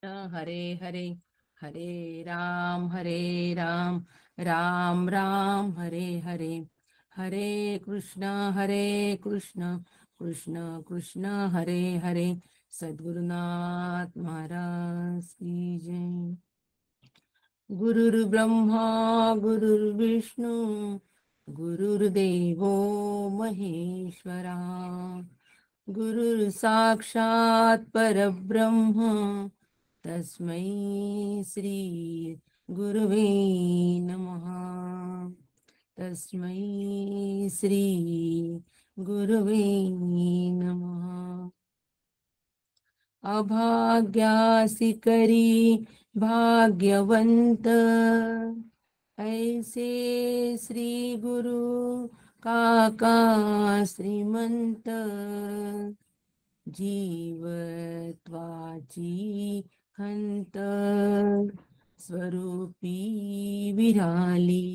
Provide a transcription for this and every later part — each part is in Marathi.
हरे हरे, हरे राम, राम राम हरे हरे, हरे कृष्ण कृष्ण कृष्ण हरे हरे. सद्गुरुनाथ महाराज की जय. गुरुर्ब्रह्मा गुरुर्विष्णू गुरुर्देवो महेश्वरा, गुरुर् साक्षात् परब्रह्म तस्मै श्री गुरुवे नमः. तस्मै श्री गुरुवे नमः. अभाग्यासी करी भाग्यवंत, ऐसे श्री गुरु काका श्रीमंत. जीवत्वाची हंत, स्वरूपी विराली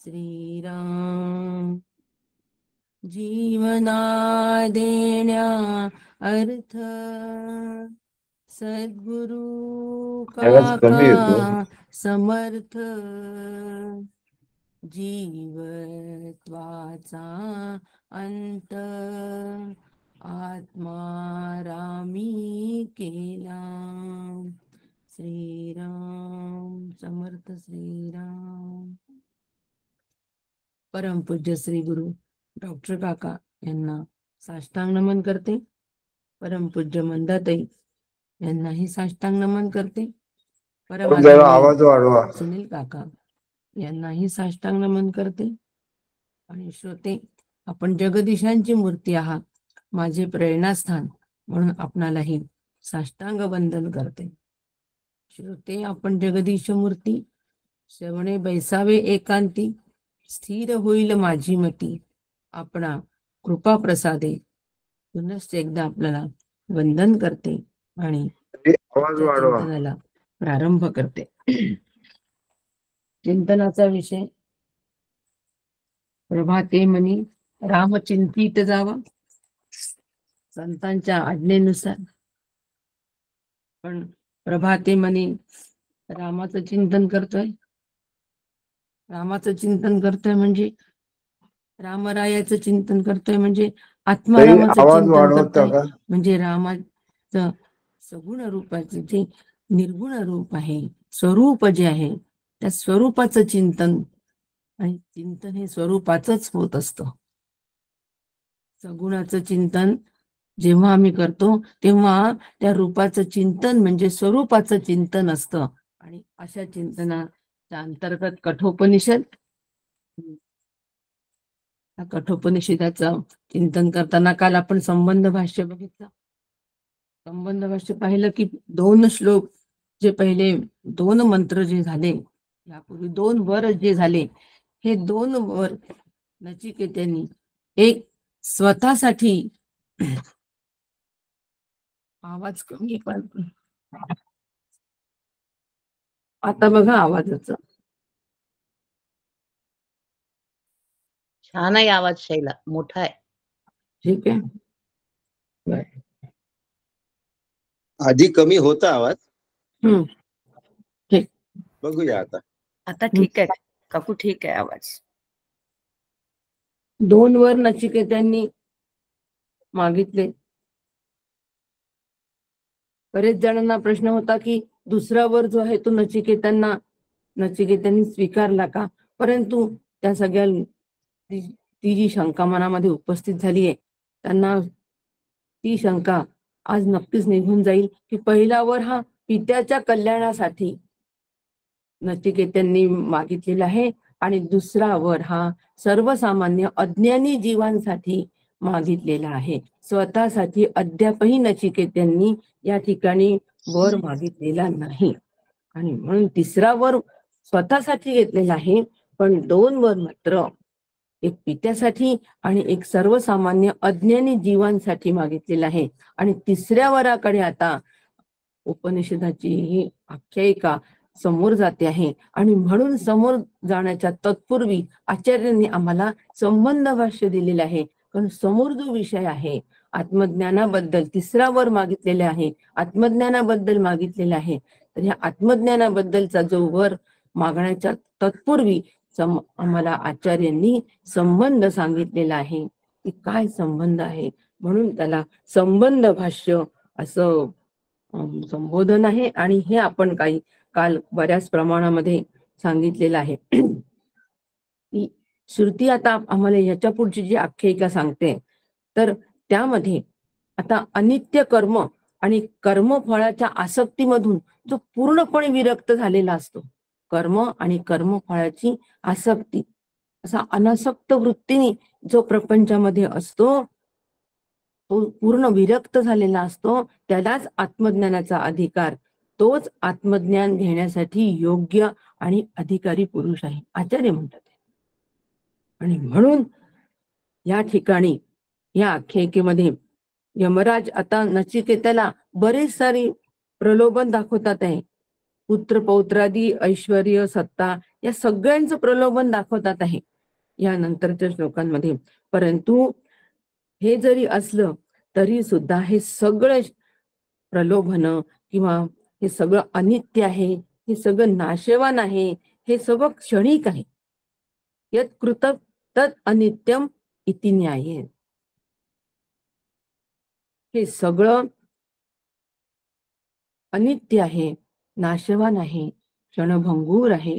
श्रीराम. जीवना देण्या अर्थ, सद्गुरु आवाज काका कमी येतो. समर्थ. जीवत्वाचा अंत, आत्मा रामी केला. श्रीराम समर्थ श्रीराम. परमपूज्य श्री गुरु डॉक्टर काका यांना साष्टांग नमन करते. परमपूज्य मंदाताई यांनाही साष्टांग नमन करते. जरा आवाज वाढवा. सुनील काका यांनाही साष्टांग नमन करते. आणि श्रोते, आपण जगदीशांची मूर्ती आहात, माझे प्रेरणास्थान म्हणून आपणालाही साष्टांग वंदन करते. श्रोते, आपण जगदीश मूर्ती, श्रवणे बैसावे एकांती, स्थिर होईल माझी मती, आपणा कृपा प्रसादे. पुनश्च एकदा आपल्याला वंदन करते आणि आवाज वाढवा. चिंतनाला प्रारंभ करते. चिंतनाचा विषय, प्रभाते मनी राम चिंतित जावा. संतांच्या आज्ञेनुसार पण प्रभाते मनी रामाचं चिंतन करतोय. रामाचं चिंतन करतोय म्हणजे रामरायाचं चिंतन करतोय, म्हणजे आत्मारामाचं आवाज चिंतन वाढवता करतोय, का? म्हणजे रामाचं सगुण रूपाचे जे निर्गुण रूप आहे, स्वरूप जे आहे, त्या स्वरूपाचं चिंतन. आणि चिंतन हे स्वरूपाचंच होत असतं. सगुणाचं चिंतन जेव्हा आम्ही करतो तेव्हा त्या रूपाचं चिंतन म्हणजे स्वरूपाचं चिंतन असतं. आणि अशा चिंतनाच्या अंतर्गत कठोपनिषद, कठोपनिषदाचं चिंतन करताना काल आपण संबंध भाष्य बघितलं. संबंध भाष्य पाहिलं की 2 श्लोक, जे पहिले 2 मंत्र जे झाले, यापूर्वी 2 वर जे झाले, हे 2 वर नचिकेतांनी एक स्वतःसाठी, आवाज कमी पण आता बघा आवाजाचं. छान आहे आवाज, शैला मोठा आहे. ठीक आहे. आधी कमी होता आवाज. ठीक. बघूया आता. आता ठीक आहे काकू, ठीक आहे आवाज. 2 वर नचिकेतांनी मागितले. बरेच जणांना प्रश्न होता की दुसरा वर जो आहे तो नचिकेतांनी स्वीकारला का. परंतु त्या सगळ्या ती जी शंका मनामध्ये उपस्थित झाली आहे, त्यांना ती शंका आज नक्कीच निघून जाईल की पहिला वर हा पित्याच्या कल्याणासाठी नचिकेतांनी मागितलेला आहे, आणि दुसरा वर हा सर्वसामान्य अज्ञानी जीवांसाठी मागितलेला आहे. स्वतःसाठी अद्यापही नचिकेतांनी या ठिकाणी वर मागितलेला नाही. आणि म्हणून तिसरा वर स्वतःसाठी घेतलेला आहे, पण 2 वर मात्र एक पित्यासाठी आणि एक सर्वसामान्य अज्ञानी जीवांसाठी मागितलेला आहे. आणि तिसऱ्या वराकडे आता उपनिषदाची ही आख्यायिका समोर जाते आहे. आणि म्हणून समोर जाण्याच्या तत्पूर्वी आचार्यांनी आम्हाला संबंध भाष्य दिलेलं आहे. कारण समोर जो विषय आहे आत्मज्ञानाबद्दल, तिसरा वर मागितलेले आहे, आत्मज्ञानाबद्दल मागितलेला आहे. तर ह्या आत्मज्ञानाबद्दलचा जो वर मागण्याच्या तत्पूर्वी आम्हाला आचार्यांनी संबंध सांगितलेला आहे की काय संबंध आहे, म्हणून त्याला संबंध भाष्य असं संबोधन आहे. आणि हे आपण काही काल बऱ्याच प्रमाणामध्ये सांगितलेलं आहे की श्रुती आता आम्हाला याच्या पुढची जी आख्यायिका सांगते, तर त्यामध्ये आता अनित्य कर्म आणि कर्मफळाच्या आसक्तीमधून जो पूर्णपणे विरक्त झालेला असतो, कर्म आणि कर्मफळाची आसक्ती, असा अनासक्त वृत्तीने जो प्रपंचामध्ये असतो, तो पूर्ण विरक्त झालेला असतो, त्यालाच आत्मज्ञानाचा अधिकार, तोच आत्मज्ञान घेण्यासाठी योग्य आणि अधिकारी पुरुष आहे, आचार्य म्हणतात. आणि म्हणून या ठिकाणी या आख्यायिकेमध्ये यमराज आता नचिकेताला बरेच सारी प्रलोभन दाखवतात आहे. पुत्र पौत्रादी ऐश्वर्य सत्ता या सगळ्यांचं प्रलोभन दाखवतात आहे या नंतरच्या श्लोकांमध्ये. परंतु हे जरी असलं तरी सुद्धा हे सगळं प्रलोभन किंवा हे सगळं अनित्य आहे, हे सगळं नाशवान आहे, हे सगळं क्षणिक आहे. यत् कृतं तत् अनित्यम इति न्याये. हे सगळं अनित्य आहे, नाशवान आहे, क्षणभंगूर आहे.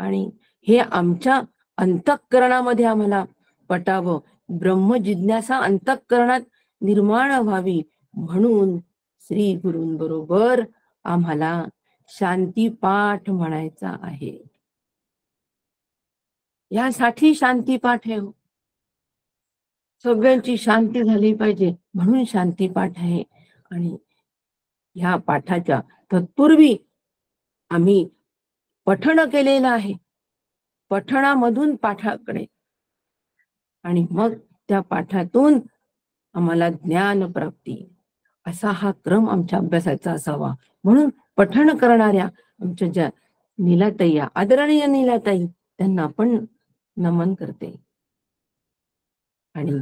आणि हे आमच्या अंतःकरणामध्ये आम्हाला पटावं, ब्रह्मजिज्ञासा अंतःकरणात निर्माण व्हावी, म्हणून श्री गुरूंबरोबर आम्हाला शांती पाठ म्हणायचा आहे. यासाठी शांती पाठ आहे. सगळ्यांची शांती झाली पाहिजे म्हणून शांती पाठ आहे. आणि ह्या पाठाच्या तत्पूर्वी आम्ही पठण केलेलं आहे, पठणामधून पाठाकडे, आणि मग त्या पाठातून आम्हाला ज्ञान प्राप्ती, असा हा क्रम आमच्या अभ्यासाचा असावा. म्हणून पठण करणाऱ्या आमच्या ज्या नीलाताई, आदरणीय नीलाताई, त्यांना पण नमन करते. आणि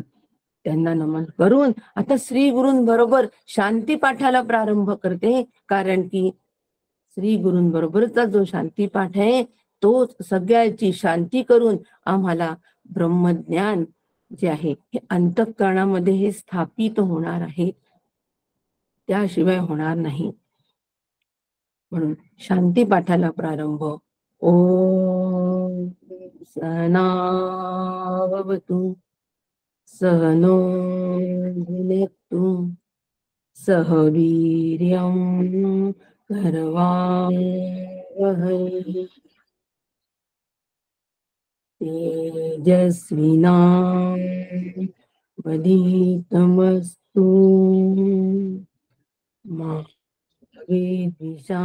त्यांना नमन करून आता श्री गुरूंबरोबर शांती पाठाला प्रारंभ करते. कारण की श्री गुरूंबरोबरचा जो शांती पाठ आहे, तो सगळ्याची शांती करून आम्हाला ब्रह्मज्ञान जे आहे हे अंतःकरणामध्ये हे स्थापित होणार आहे, त्याशिवाय होणार नाही. म्हणून शांती पाठाला प्रारंभ. ओम सहनावतु सहनो भुनक्तु सह वीर्यं करवावहै तेजस्विनावधीतमस्तु मा विद्विषावहै.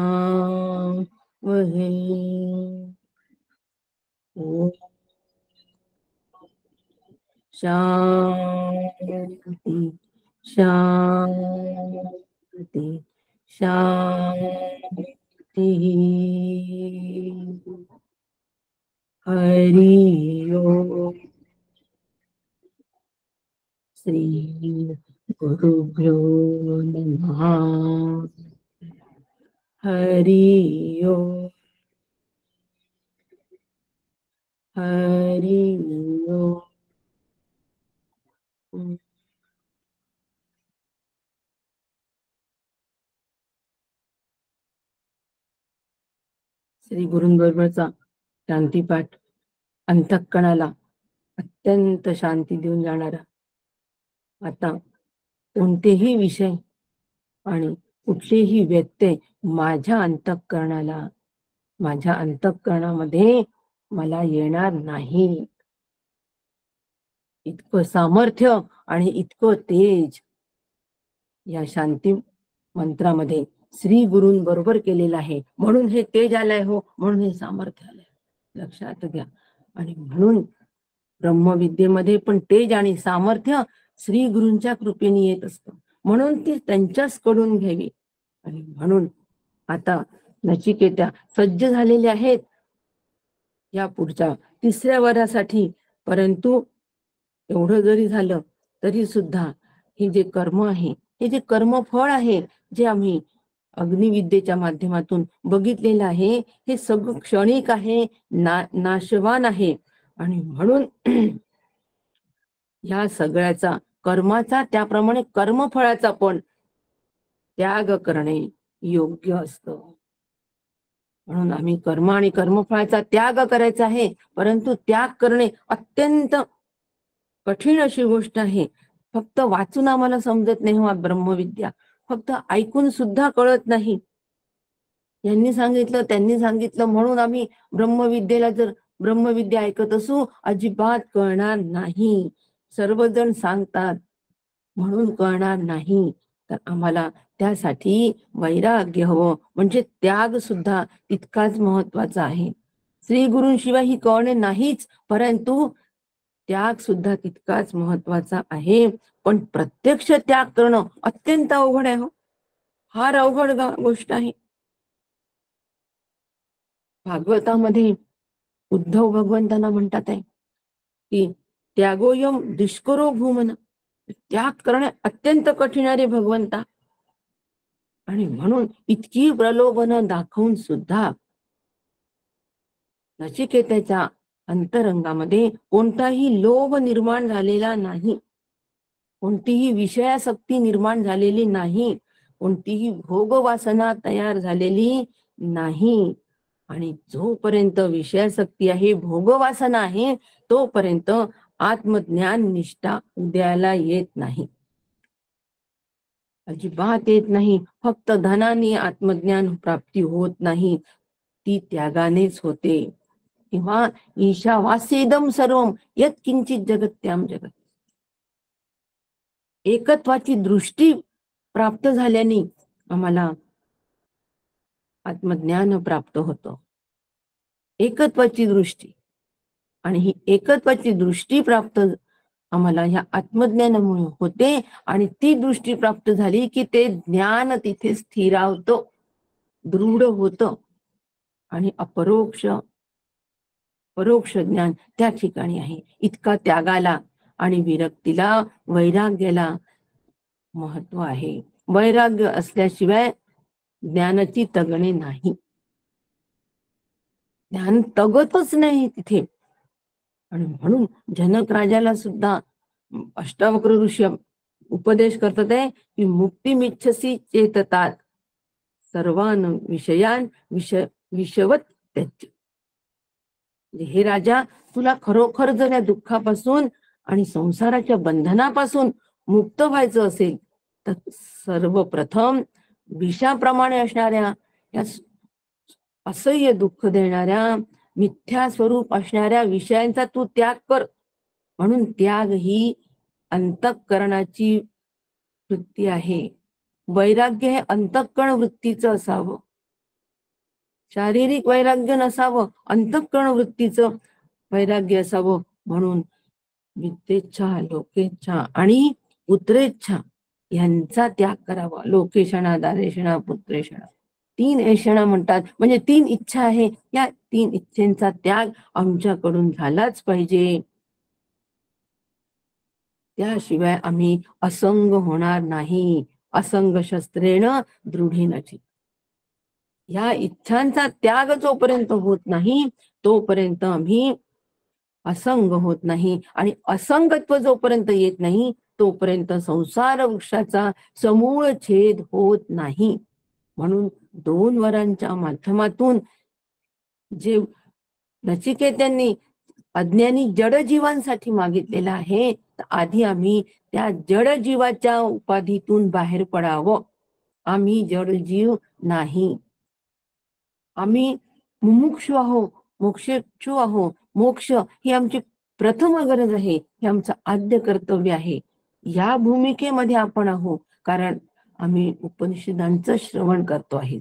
ओम शांति शांति शांति. हरि ओम. श्री गुरुभ्यो नमः. हरि ओम. हरि ओम. श्री गुरूंबरोबरचा शांतीपाठ अंतःकरणाला अत्यंत शांती देऊन जाणारा. आता कोणतेही विषय आणि कुठलेही व्यत्यय माझ्या अंतःकरणाला, माझ्या अंतःकरणामध्ये मला येणार नाही. इतकं सामर्थ्य आणि इतकं तेज या शांती मंत्रामध्ये श्री गुरूंबरोबर केलेलं आहे. म्हणून हे तेज आलंय हो, म्हणून हे सामर्थ्य आलंय, लक्षात घ्या. आणि म्हणून ब्रह्मविद्येमध्ये पण तेज आणि सामर्थ्य श्री गुरूंच्या कृपेने येत असतं, म्हणून ती त्यांच्याचकडून घ्यावी. आणि म्हणून आता नचिकेता सज्ज झालेले आहेत या पुढच्या तिसऱ्या वरासाठी. परंतु एवढं जरी झालं तरी सुद्धा हे जे कर्म आहे, हे जे कर्मफळ आहे, जे आम्ही अग्निविद्येच्या माध्यमातून बघितलेलं आहे, हे सगळं क्षणिक आहे, नाशवान आहे. आणि म्हणून या सगळ्याचा कर्माचा, त्याप्रमाणे कर्मफळाचा पण त्याग करणे योग्य असतं. म्हणून आम्ही कर्म आणि कर्मफळाचा त्याग करायचा आहे, परंतु त्याग करणे अत्यंत कठीण अशी गोष्ट आहे. फक्त वाचून आम्हाला समजत नाही हा ब्रह्मविद्या, फक्त ऐकून सुद्धा कळत नाही. यांनी सांगितलं, त्यांनी सांगितलं म्हणून आम्ही ब्रह्मविद्येला जर ब्रह्मविद्या ऐकत असू, अजिबात कळणार नाही. सर्वजण सांगतात म्हणून कळणार नाही. तर आम्हाला त्यासाठी वैराग्य हवं, म्हणजे त्याग सुद्धा तितकाच महत्वाचा आहे. श्री गुरूंशिवाय ही कळणे नाहीच, परंतु त्याग सुद्धा तितकाच महत्वाचा आहे. पण प्रत्यक्ष त्याग करणं अत्यंत अवघड आहे. फार अवघड गोष्ट आहे. भागवतामध्ये उद्धव भगवंतांना म्हणतात आहे की त्यागोयम दुष्करो भूमन, त्याग करणे अत्यंत कठीण आहे भगवंता. आणि म्हणून इतकी प्रलोभन दाखवून सुद्धा नचिकेताच्या अंतरंगामध्ये कोणताही लोभ निर्माण झालेला नाही, कोणतीही विषयासक्ती निर्माण झालेली नाही, कोणतीही भोगवासना तयार झालेली नाही. आणि जोपर्यंत विषयासक्ती आहे, भोगवासना आहे, तोपर्यंत आत्मज्ञान निष्ठा उदयाला येत नाही, अजिबात येत नाही. फक्त धनाने आत्मज्ञान प्राप्ती होत नाही, ती त्यागानेच होते. किंवा ईशावास्येदम सर्वम यत् किंचित जगत्याम जगत, एकत्वाची दृष्टी प्राप्त झाल्याने आम्हाला आत्मज्ञान प्राप्त होतं. एकत्वाची दृष्टी, आणि ही एकत्वाची दृष्टी प्राप्त आम्हाला ह्या आत्मज्ञानामुळे होते. आणि ती दृष्टी प्राप्त झाली की ते ज्ञान तिथे स्थिरावतं, दृढ होतं. आणि परोक्ष ज्ञान त्या ठिकाणी आहे. इतका त्यागाला आणि विरक्तीला, वैराग्याला महत्व आहे. वैराग्य असल्याशिवाय ज्ञानाची तगणे नाही, ज्ञान तगतच नाही तिथे. आणि म्हणून जनक राजाला सुद्धा अष्टावक्र ऋषी उपदेश करतात आहे की मुक्तिमिच्छसी चेततात सर्वान विषयान विषवत त्याच. हे राजा, तुला खरोखर जर या दुःखापासून आणि संसाराच्या बंधनापासून मुक्त व्हायचं असेल तर सर्वप्रथम विषाप्रमाणे असणाऱ्या या असह्य दुःख देणाऱ्या, मिथ्या स्वरूप असणाऱ्या विषयांचा तू त्याग कर. म्हणून त्याग ही अंतःकरणाची वृत्ती आहे. वैराग्य हे अंतःकरण वृत्तीचं असावं, शारीरिक वैराग्य नसावं, अंतःकरण वृत्तीचं वैराग्य असावं. म्हणून विद्येच्छा, लोकेच्छा आणि पुत्रेच्छा यांचा त्याग करावा. लोकेशणा, दारेशणा, पुत्रेशणा, 3 ऐषणा म्हणतात, म्हणजे 3 इच्छा आहे. या 3 इच्छेचा त्याग आमच्याकडून झालाच पाहिजे, त्याशिवाय आम्ही असंग होणार नाही. असंग शस्त्रेण दृढेनची, या इच्छांचा त्याग जोपर्यंत होत नाही तोपर्यंत आम्ही असंग होत नाही. आणि असंगत्व जोपर्यंत येत नाही तोपर्यंत संसार वृक्षाचा समूळ छेद होत नाही. म्हणून 2 वरांच्या माध्यमातून जे नचिकेतांनी अज्ञानी जडजीवांसाठी मागितलेलं आहे, तर आधी आम्ही त्या जडजीवाच्या उपाधीतून बाहेर पडावं. आम्ही जडजीव नाही, आम्ही मुमुक्षु आहो, मोक्षेच्छू आहो. मोक्ष ही आमची प्रथम गरज आहे, हे आमचं आद्य कर्तव्य आहे. या भूमिकेमध्ये आपण आहो कारण आम्ही उपनिषदांचं श्रवण करतो आहे.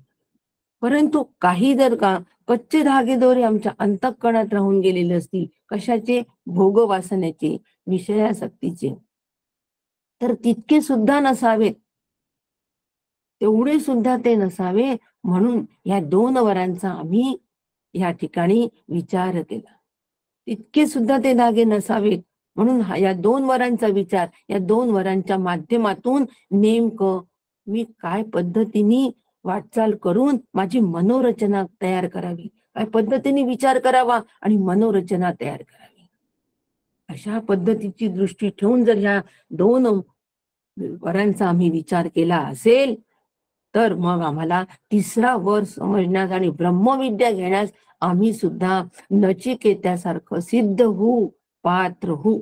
परंतु काही जर का कच्चे धागेदोरे आमच्या अंतःकरणात राहून गेलेले असतील, कशाचे? भोगवासनेचे, विषयासक्तीचे, तर तितके सुद्धा नसावेत, तेवढे सुद्धा ते नसावे. म्हणून या 2 वरांचा आम्ही या ठिकाणी विचार केला. तितके सुद्धा ते धागे नसावेत. म्हणून या 2 वरांचा विचार, या 2 वरांच्या माध्यमातून नेमकं मी काय पद्धतीने वाटचाल करून माझी मनोरचना तयार करावी, काय पद्धतीने विचार करावा आणि मनोरचना तयार करावी, अशा पद्धतीची दृष्टी ठेवून जर ह्या 2 वरांचा आम्ही विचार केला असेल तर मग आम्हाला 3रा वर समजण्यास आणि ब्रह्मविद्या घेण्यास आम्ही सुद्धा नचिकेत्यासारखं सिद्ध होऊ, पात्र होऊ.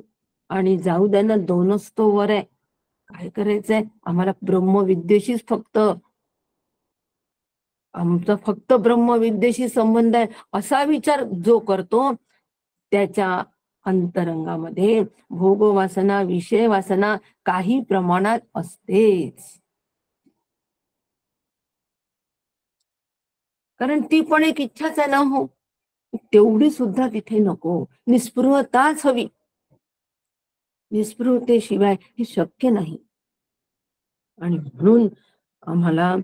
आणि जाऊ द्या ना, 2च तो वर आहे, काय करायचंय आम्हाला? ब्रह्मविद्येशीच फक्त, आमचा फक्त ब्रह्मविद्येशी संबंध आहे असा विचार जो करतो त्याच्या अंतरंगामध्ये भोगवासना, विषय वासना काही प्रमाणात असतेच. कारण ती पण एक इच्छाच आहे ना हो, तेवढी सुद्धा तिथे नको. निस्पृहताच हवी. निस्पृहतेशिवाय हे शक्य नाही. आणि म्हणून आम्हाला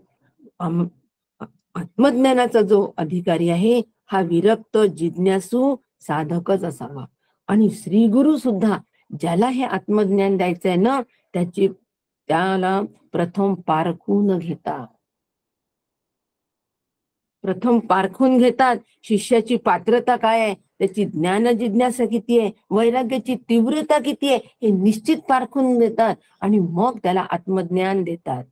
आत्मज्ञानाचा जो अधिकारी आहे हा विरक्त जिज्ञासू साधकच असावा. आणि श्री गुरु सुद्धा ज्याला हे आत्मज्ञान द्यायचंय ना त्याला प्रथम पारखून घेतात. शिष्याची पात्रता काय आहे, त्याची ज्ञान जिज्ञासा किती आहे, वैराग्याची तीव्रता किती आहे हे निश्चित पारखून घेतात आणि मग त्याला आत्मज्ञान देतात.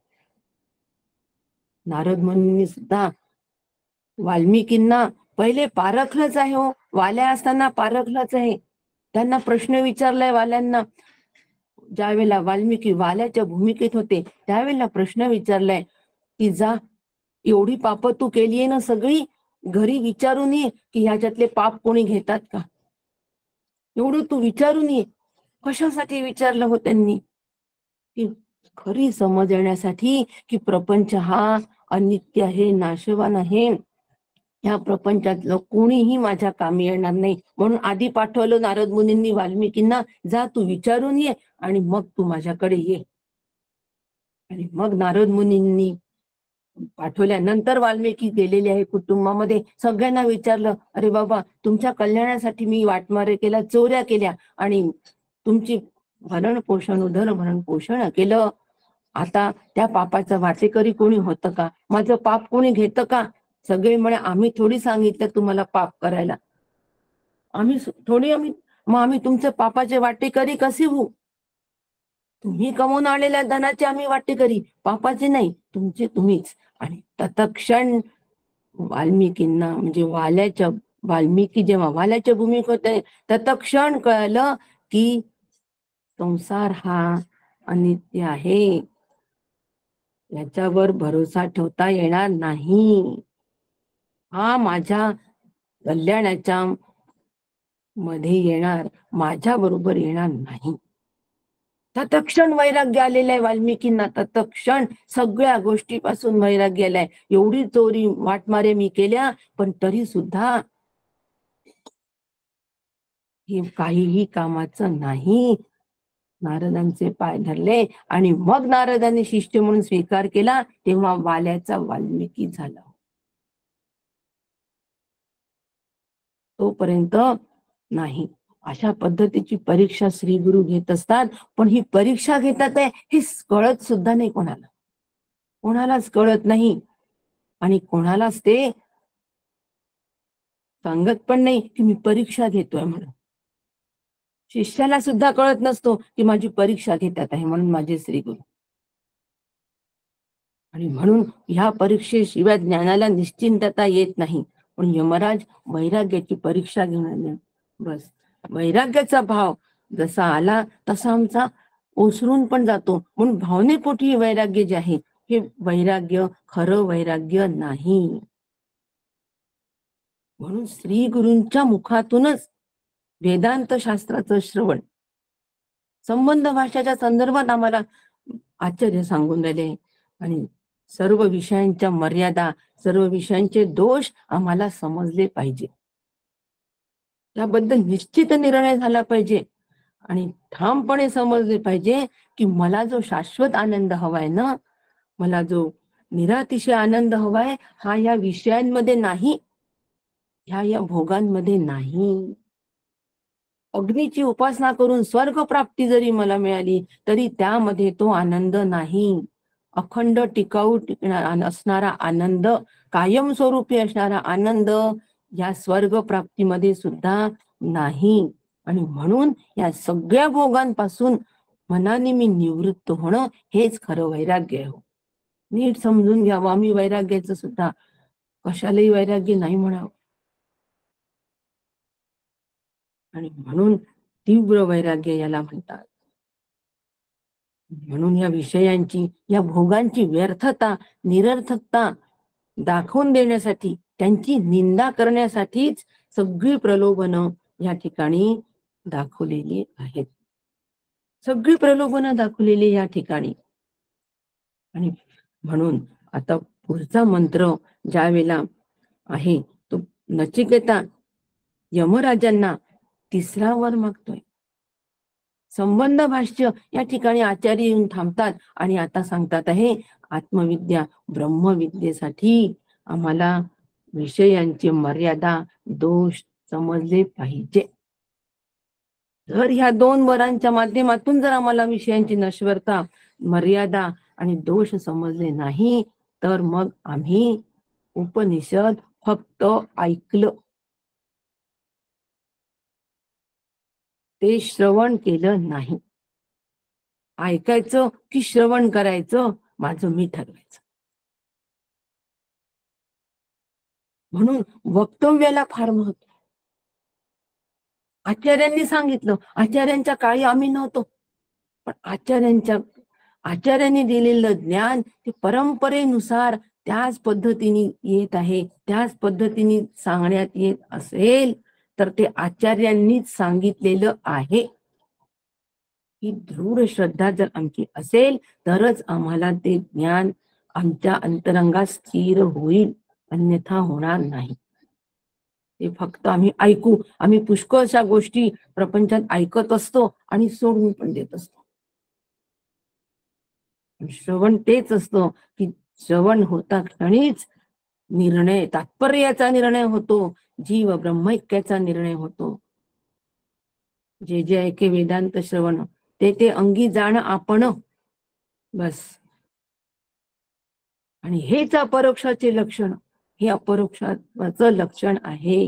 नारद मुनींनी सुद्धा वाल्मिकींना पहिले पारखलंच आहे हो, वाल्या असताना पारखलंच आहे. त्यांना प्रश्न विचारलाय वाल्यांना, ज्यावेळेला वाल्मिकी वाल्याच्या भूमिकेत होते त्यावेळेला प्रश्न विचारलाय की जा, एवढी पाप तू केली आहे ना सगळी, घरी विचारून ये की ह्याच्यातले पाप कोणी घेतात का, एवढं तू विचारून ये. कशासाठी विचारलं हो त्यांनी? की खरी समज येण्यासाठी की प्रपंच हा अनित्य आहे, नाशवान आहे, ह्या प्रपंचातलं कोणीही माझ्या कामी येणार नाही. म्हणून आधी पाठवलं नारद मुनींनी वाल्मिकींना, जा तू विचारून ये आणि मग तू माझ्याकडे ये. आणि मग नारद मुनींनी पाठवल्यानंतर वाल्मिकी गेलेले आहे कुटुंबामध्ये, सगळ्यांना विचारलं, अरे बाबा तुमच्या कल्याणासाठी मी वाटमारे केला, चोऱ्या केल्या आणि तुमची भरण पोषण उदरभरण पोषण केलं, आता त्या पापाचं वाटेकरी कोणी होतं का, माझं पाप कोणी घेतं का? सगळे म्हणे आम्ही थोडी सांगितलं तुम्हाला पाप करायला, मग आम्ही तुमच्या पापाचे वाटेकरी कसे होऊ? तुम्ही कमवून आलेल्या धनाचे आम्ही वाटेकरी, पापाचे नाही, तुमचे तुम्हीच. आणि तत्क्षण वाल्मिकींना म्हणजे वाल्मिकी जेव्हा वाल्याच्या भूमिकेत होते तत्क्षण कळलं की संसार हा अनित्य आहे, याच्यावर भरोसा ठेवता येणार नाही, हा माझ्या कल्याणाच्या मध्ये येणार, माझ्या बरोबर येणार नाही. तत्क्षण वैराग्य आलेलं आहे वाल्मिकींना, तत्क्षण सगळ्या गोष्टीपासून वैराग्य आलाय. एवढी चोरी वाटमारे मी केल्या पण तरी सुद्धा हे काहीही कामाचं नाही. नारदांचे पाय धरले आणि मग नारदांनी शिष्य म्हणून स्वीकार केला, तेव्हा वाल्याचा वाल्मिकी झाला. तोपर्यंत नाही. अशा पद्धतीची परीक्षा श्री गुरु घेत असतात. पण ही परीक्षा घेतात आहे हे कळत सुद्धा नाही कोणालाच कळत नाही. आणि कोणालाच ते सांगत पण नाही की मी परीक्षा घेतोय म्हणून. शिष्याला सुद्धा कळत नसतो की माझी परीक्षा घेतात आहे म्हणून माझे श्री गुरु. आणि म्हणून ह्या परीक्षेशिवाय ज्ञानाला निश्चिंतता येत नाही. पण यमराज वैराग्याची परीक्षा घेऊन, बस वैराग्याचा भाव जसा आला तसा आमचा ओसरून पण जातो. म्हणून भावनेपोटी वैराग्य जे आहे हे वैराग्य खरं वैराग्य नाही. म्हणून श्री गुरूंच्या मुखातूनच वेदांत शास्त्राचं श्रवण, संबंध भाषाच्या संदर्भात आम्हाला आचार्य सांगून राहिले आणि सर्व विषयांच्या मर्यादा, सर्व विषयांचे दोष आम्हाला समजले पाहिजे. त्याबद्दल निश्चित निर्णय झाला पाहिजे आणि ठामपणे समजले पाहिजे की मला जो शाश्वत आनंद हवाय ना, मला जो निरातिशय आनंद हवाय हा या विषयांमध्ये नाही, ह्या भोगांमध्ये नाही. अग्नीची उपासना करून स्वर्ग प्राप्ती जरी मला मिळाली तरी त्यामध्ये तो आनंद नाही. अखंड टिकाऊ असणारा आनंद, कायमस्वरूपी असणारा आनंद या स्वर्ग प्राप्तीमध्ये सुद्धा नाही. आणि म्हणून या सगळ्या भोगांपासून मनाने मी निवृत्त होणं हेच खरं वैराग्य आहे. नीट समजून घ्यावं. आम्ही वैराग्याचं सुद्धा कशालाही वैराग्य नाही म्हणावं. आणि म्हणून तीव्र वैराग्य याला म्हणतात. म्हणून या विषयांची, या भोगांची व्यर्थता, निरर्थकता दाखवून देण्यासाठी, त्यांची निंदा करण्यासाठीच सगळी प्रलोभनं या ठिकाणी दाखवलेली आहेत. सगळी प्रलोभनं दाखवलेली या ठिकाणी. आणि म्हणून आता पुढचा मंत्र ज्या वेळेला आहे तो नचिकेता यमराजांना 3रा वर मागतोय. संबंध भाष्य या ठिकाणी आचार्य येऊन थांबतात आणि आता सांगतात आहे आत्मविद्या ब्रह्मविद्येसाठी आम्हाला विषयांची मर्यादा, दोष समजले पाहिजे. जर ह्या 2 वरांच्या माध्यमातून जर आम्हाला विषयांची नश्वरता, मर्यादा आणि दोष समजले नाही तर मग आम्ही उपनिषद फक्त ऐकलं, ते श्रवण केलं नाही. ऐकायचं की श्रवण करायचं माझं मी ठरवायचं. म्हणून वक्तव्याला फार महत्व. आचार्यांनी सांगितलं, आचार्यांच्या काळी आम्ही नव्हतो, पण आचार्यांनी दिलेलं ज्ञान ते परंपरेनुसार त्याच पद्धतीने येत आहे, त्याच पद्धतीने सांगण्यात येत असेल तर ते आचार्यांनीच सांगितलेलं आहे. ही दृढ श्रद्धा जर आमची असेल तरच आम्हाला ते ज्ञान आमच्या अंतरंगात स्थिर होईल, अन्यथा होणार नाही. ते फक्त आम्ही ऐकू, आम्ही पुष्कळशा गोष्टी प्रपंचात ऐकत असतो आणि सोडून पण देत असतो. श्रवण तेच असतं की श्रवण होता क्षणीच निर्णय, तात्पर्याचा निर्णय होतो, जीव ब्रह्मैक्याचा निर्णय होतो. जे जे ऐके वेदांत श्रवण ते ते अंगी जाण आपण, बस. आणि हेच अपरोक्षाचे लक्षण, हे अपरोक्षाचं लक्षण आहे.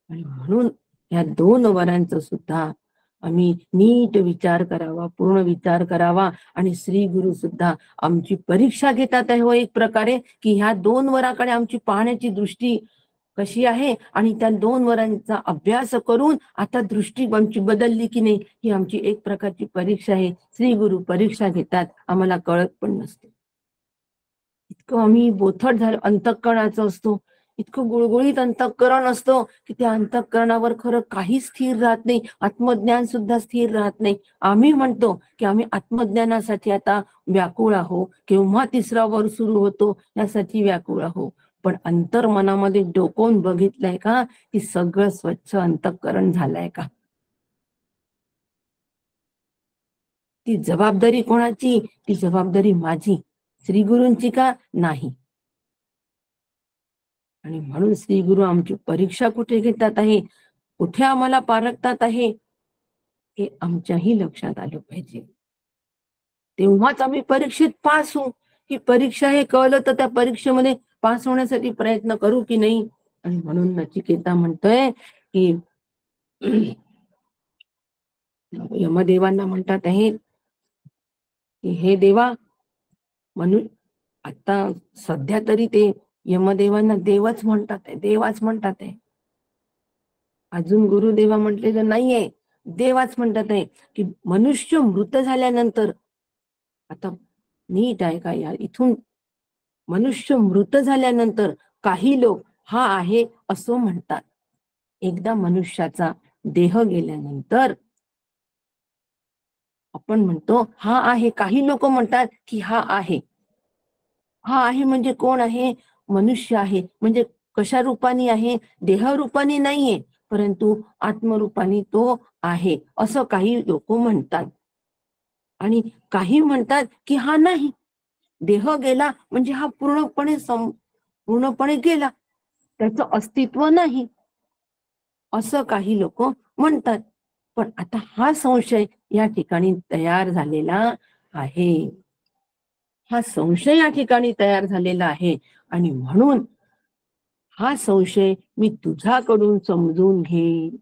आणि म्हणून या 2 वरांचं सुद्धा आम्ही नीट विचार करावा, पूर्ण विचार करावा. आणि श्री गुरु सुद्धा आमची परीक्षा घेतात आहे हो एक प्रकारे, की ह्या 2 वराकडे आमची पाहण्याची दृष्टी कशी आहे आणि त्या 2 वरांचा अभ्यास करून आता दृष्टी आमची बदलली की नाही, ही आमची एक प्रकारची परीक्षा आहे. श्री गुरु परीक्षा घेतात, आम्हाला कळत पण नसते. इतकं आम्ही बोथट झालं अंतःकरणाचं असतो, इतकं गुळगुळीत अंतःकरण असतं की त्या अंतःकरणावर खरं काही स्थिर राहत नाही, आत्मज्ञान सुद्धा स्थिर राहत नाही. आम्ही म्हणतो की आम्ही आत्मज्ञानासाठी आता व्याकुळ आहो, केव्हा 3रा वर सुरू होतो यासाठी व्याकुळ आहो. पण अंतर्मनामध्ये डोकावून बघितलंय का की सगळं स्वच्छ अंतःकरण झालंय का? ती जबाबदारी कोणाची? ती जबाबदारी माझी, श्री गुरूंची का? नाही. आणि म्हणून श्री गुरु आमची परीक्षा कुठे घेतात आहे, कुठे आम्हाला पारखतात आहे, हे आमच्याही लक्षात आलं पाहिजे. तेव्हाच आम्ही परीक्षेत पास होऊ. ही परीक्षा हे कळलं तर त्या परीक्षेमध्ये पास होण्यासाठी प्रयत्न करू की नाही. आणि म्हणून नचिकेता म्हणतोय की यमदेवांना म्हणतात आहे की हे देवा, म्हणून आता सध्या तरी ते यमदेवांना देवच म्हणतात आहे, देवाच म्हणतात आहे. अजून गुरुदेवा म्हटलेलं नाहीये, देवाच म्हणतात आहे की मनुष्य मृत झाल्यानंतर, आता नीट आहे का यार, इथून मनुष्य मृत झाल्यानंतर काही लोक हा आहे असं म्हणतात. एकदा मनुष्याचा देह गेल्यानंतर आपण म्हणतो हा आहे, काही लोक म्हणतात की हा आहे. हा आहे म्हणजे कोण आहे? मनुष्य आहे. म्हणजे कशा रूपाने आहे? देह रूपाने नाहीये, परंतु आत्मरूपाने तो आहे असं काही लोक म्हणतात. आणि काही म्हणतात की हा नाही, देह गेला म्हणजे हा पूर्णपणे गेला, त्याचं अस्तित्व नाही, असं काही लोक म्हणतात. पण आता हा संशय या ठिकाणी तयार झालेला आहे. हा संशय या ठिकाणी तयार झालेला आहे आणि म्हणून हा संशय मी तुझ्याकडून समजून घेईन.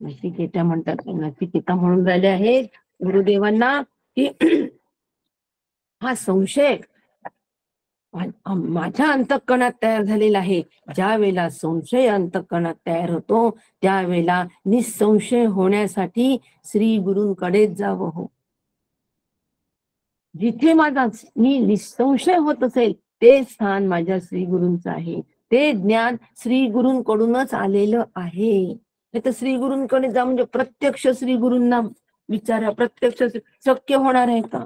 नचिकेता म्हणतात, नचिकेता म्हणून राहिले आहेत गुरुदेवांना की हा संशय माझ्या अंतःकरणात तयार झालेला आहे. ज्या वेळेला संशय अंतःकरणात तयार होतो त्यावेळेला निसंशय होण्यासाठी श्री गुरूंकडेच जावं हो. जिथे माझा मी निसंशय होत असेल ते स्थान माझ्या श्री गुरूंचं आहे. ते ज्ञान श्री गुरूंकडूनच आलेलं आहे. हे तर श्री गुरूंकडे जा म्हणजे प्रत्यक्ष श्री गुरूंना विचारा, प्रत्यक्ष शक्य होणार आहे का?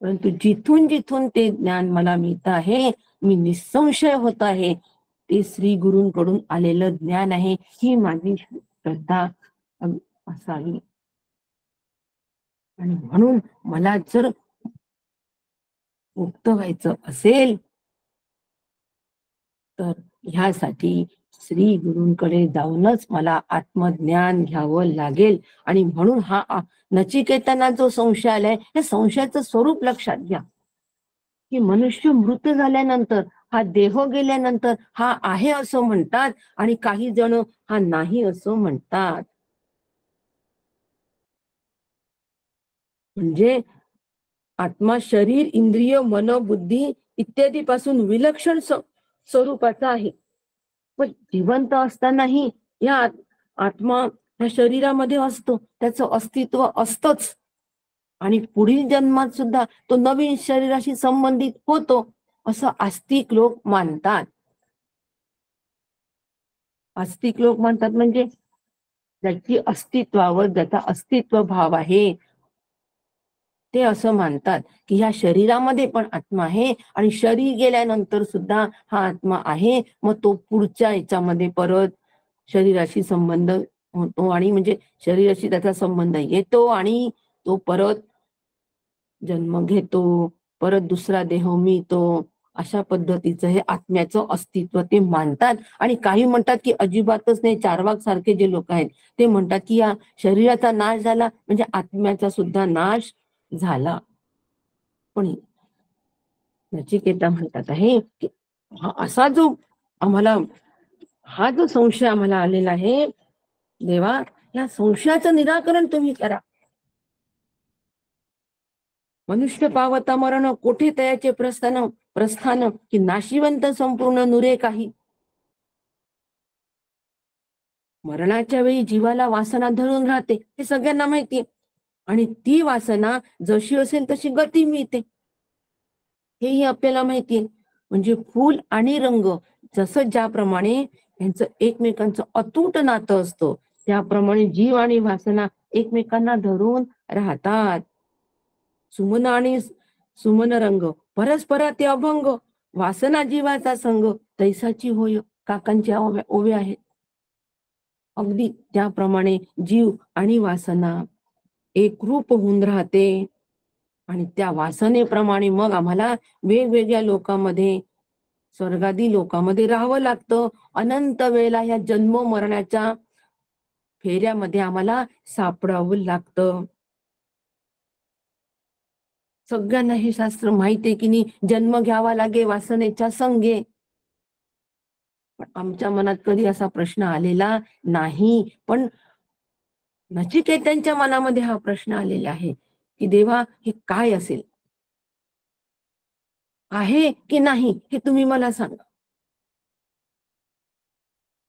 परंतु जिथून जिथून ते ज्ञान मला मिळत आहे, मी निसंशय होत आहे, ते श्री गुरूंकडून आलेलं ज्ञान आहे. ही माझी श्रद्धा असावी. आणि म्हणून मला जर मुक्त व्हायचं असेल तर ह्यासाठी श्री गुरूंकडे जाऊनच मला आत्मज्ञान घ्यावं लागेल. आणि म्हणून हा नचिकेतांना जो संशय आलाय त्या संशयाचं स्वरूप लक्षात घ्या की मनुष्य मृत झाल्यानंतर हा देह गेल्यानंतर हा आहे असं म्हणतात आणि काही जण हा नाही असं म्हणतात. म्हणजे आत्मा शरीर इंद्रिय मन बुद्धी इत्यादी पासून विलक्षण स्वरूपाचा आहे. पण जिवंत असतानाही या आत्मा ह्या शरीरामध्ये असतो, त्याचं अस्तित्व असतच आणि पुढील जन्मात सुद्धा तो नवीन शरीराशी संबंधित होतो असं आस्तिक लोक मानतात. आस्तिक लोक म्हणतात म्हणजे ज्याची अस्तित्वावर ज्याचा अस्तित्व भाव आहे ते असं मानतात की ह्या शरीरामध्ये पण आत्मा आहे आणि शरीर गेल्यानंतर सुद्धा हा आत्मा आहे. मग तो पुढच्या याच्यामध्ये परत शरीराशी संबंध होतो आणि म्हणजे शरीराशी त्याचा संबंध येतो आणि तो परत जन्म घेतो, परत दुसरा देह मिळतो. अशा पद्धतीचं हे आत्म्याचं अस्तित्व ते मानतात. आणि काही म्हणतात की अजिबातच नाही. चार्वाक सारखे जे लोक आहेत ते म्हणतात की या शरीराचा नाश झाला म्हणजे आत्म्याचा सुद्धा नाश झाला. पण नचिकेता म्हणतात आहे की असा जो आम्हाला हा जो संशय आम्हाला आलेला आहे देवा, या संशयाचं निराकरण तुम्ही करा. मनुष्य पावता मरण कोठे तयाचे प्रस्थान की नाशिवंत संपूर्ण नुरे काही. मरणाच्या वेळी जीवाला वासना धरून राहते हे सगळ्यांना माहितीये आणि ती वासना जशी असेल तशी गती मिळते हेही आपल्याला माहितीये. म्हणजे फूल आणि रंग जसं ज्याप्रमाणे यांचं एकमेकांचं अतूट नातं असतं त्याप्रमाणे जीव आणि वासना एकमेकांना धरून राहतात. सुमन आणि सुमन रंग परस्परा ते अभंग, वासना जीवाचा संग तैसाची होय. काकांच्या ओव्या आहेत. अगदी त्याप्रमाणे जीव आणि वासना एकरूप होऊन राहते आणि त्या वासनेप्रमाणे मग आम्हाला वेगवेगळ्या लोकांमध्ये स्वर्गादी लोकांमध्ये राहावं लागतं. अनंत वेळेला या जन्म मरणाच्या फेऱ्यामध्ये आम्हाला सापडावं लागतं. सगळ्यांना हे शास्त्र माहितीये की नाही, जन्म घ्यावा लागे वासनेच्या संगे. पण आमच्या मनात कधी असा प्रश्न आलेला नाही. पण नचिकेतांच्या मनामध्ये हा प्रश्न आलेला आहे की देवा हे काय असेल, आहे की नाही हे तुम्ही मला सांगा.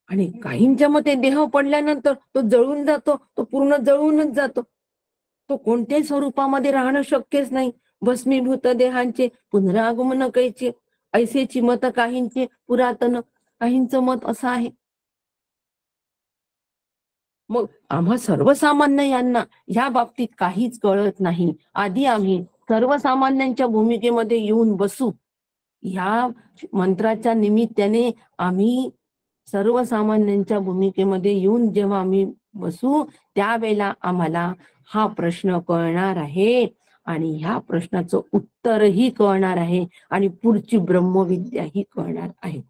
आणि काहींच्या मते देह पडल्यानंतर तो जळून जातो, तो पूर्ण जळूनच जातो, तो कोणत्याही स्वरूपामध्ये राहणं शक्यच नाही. भस्मीभूत देहांचे पुनरागमन कैचे ऐसेची मत काहींचे पुरातन, काहींचं मत असं आहे. मग आम्हा सर्वसामान्य यांना या बाबतीत काहीच कळत नाही. आधी आम्ही सर्वसामान्यांच्या भूमिकेमध्ये येऊन बसू. ह्या मंत्राच्या निमित्ताने आम्ही सर्वसामान्यांच्या भूमिकेमध्ये येऊन जेव्हा आम्ही बसू त्यावेळेला आम्हाला हा प्रश्न कळणार आहे आणि ह्या प्रश्नाचं उत्तरही कळणार आहे आणि पुढची ब्रह्मविद्याही कळणार आहे.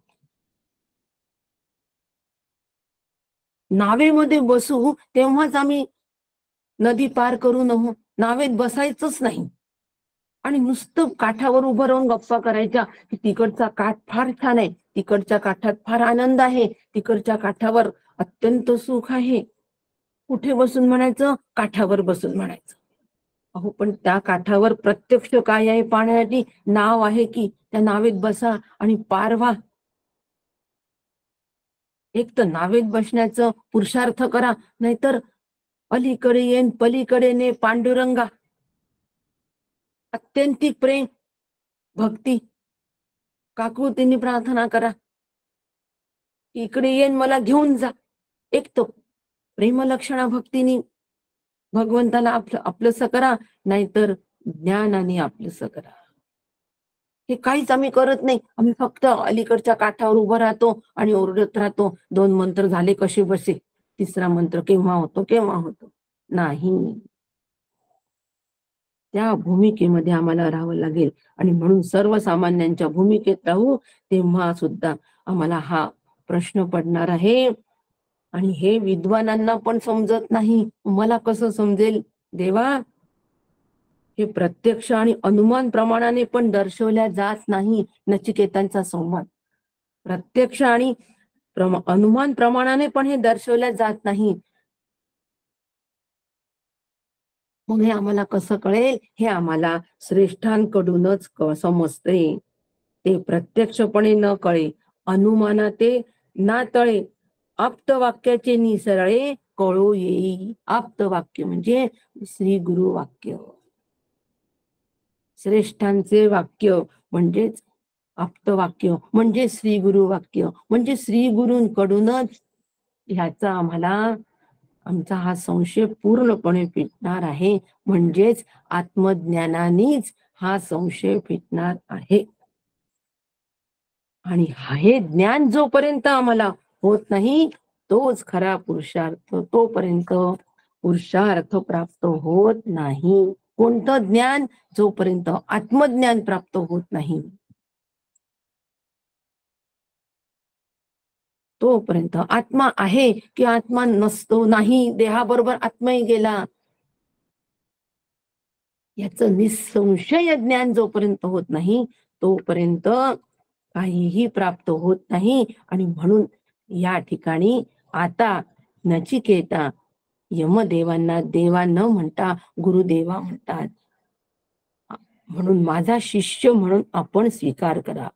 नावेमध्ये बसू तेव्हाच आम्ही नदी पार करू नव्हू, नावेत बसायचंच नाही आणि नुसतं काठावर उभं राहून गप्पा करायच्या की तिकडचा काठ फार छान आहे, तिकडच्या काठात फार आनंद आहे, तिकडच्या काठावर अत्यंत सुख आहे. कुठे बसून म्हणायचं? काठावर बसून म्हणायचं. अहो पण त्या काठावर प्रत्यक्ष काय आहे पाहण्यासाठी नाव आहे की त्या नावेत बसा आणि पार व्हा. एक तर नावेत बसण्याचं पुरुषार्थ करा, नाहीतर अलीकडे येन पलीकडे ने पांडुरंगा. अत्यंतिक प्रेम भक्ती काकुतीने प्रार्थना करा, इकडे येन मला घेऊन जा. एक तर प्रेमलक्षणा भक्तीने भगवंताला आपलंसं करा, नाहीतर ज्ञानाने आपलंसं करा. हे काहीच आम्ही करत नाही. आम्ही फक्त अलीकडच्या काठावर उभं राहतो आणि ओरडत राहतो. 2 मंत्र झाले कसे बसे, तिसरा मंत्र केव्हा होतो केव्हा होतो. नाही, त्या भूमिकेमध्ये आम्हाला राहावं लागेल आणि म्हणून सर्वसामान्यांच्या भूमिकेत राहू तेव्हा सुद्धा आम्हाला हा प्रश्न पडणार आहे. आणि हे विद्वानांना पण समजत नाही. मला कसं समजेल देवा? हे प्रत्यक्ष आणि अनुमान प्रमाणाने पण दर्शवल्या जात नाही. नचिकेतांचा संवाद प्रत्यक्ष आणि अनुमान प्रमाणाने पण हे दर्शवल्या जात नाही. मग हे आम्हाला कसं कळेल? हे आम्हाला श्रेष्ठांकडूनच समजते. ते प्रत्यक्षपणे न कळे, अनुमाना ते ना तळे, आप्तवाक्याचे निसरळे कळू येई. आप्तवाक्य म्हणजे श्री गुरु वाक्य, श्रेष्ठांचे वाक्य म्हणजेच आप्तवाक्य, म्हणजे श्री गुरु वाक्य, म्हणजे श्री गुरूंकडूनच ह्याचा आम्हाला आमचा हा संशय पूर्णपणे फिटणार आहे. म्हणजेच आत्मज्ञानानेच हा संशय फिटणार आहे. आणि हे ज्ञान जोपर्यंत आम्हाला होत नाही तोच खरा पुरुषार्थ, तोपर्यंत पुरुषार्थ प्राप्त होत नाही. कोणतं ज्ञान? जोपर्यंत आत्मज्ञान प्राप्त होत नाही तोपर्यंत. आत्मा आहे की आत्मा नसतो, नाही, देहाबरोबर आत्माही गेला, याचं निसंशय ज्ञान जोपर्यंत होत नाही तोपर्यंत काहीही प्राप्त होत नाही. आणि म्हणून या ठिकाणी आता नचिकेता यमदेवांना देवा न म्हणता गुरुदेवा म्हणतात. म्हणून माझा शिष्य म्हणून आपण स्वीकार करा.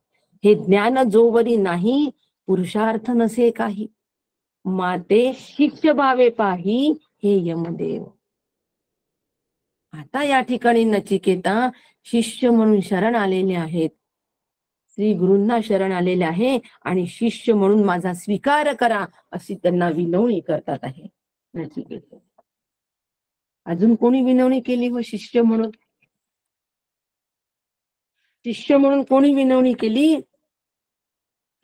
हे ज्ञान जोवरी नाही पुरुषार्थ नसे काही, माते शिष्य भावे पाही हे यमदेव. आता या ठिकाणी नचिकेता शिष्य म्हणून शरण आलेले आहेत, श्री गुरूंना शरण आलेले आहे आणि शिष्य म्हणून माझा स्वीकार करा अशी त्यांना विनवणी करतात आहे नचिकेता. अजून कोणी विनवणी केली व शिष्य म्हणून? शिष्य म्हणून कोणी विनवणी केली?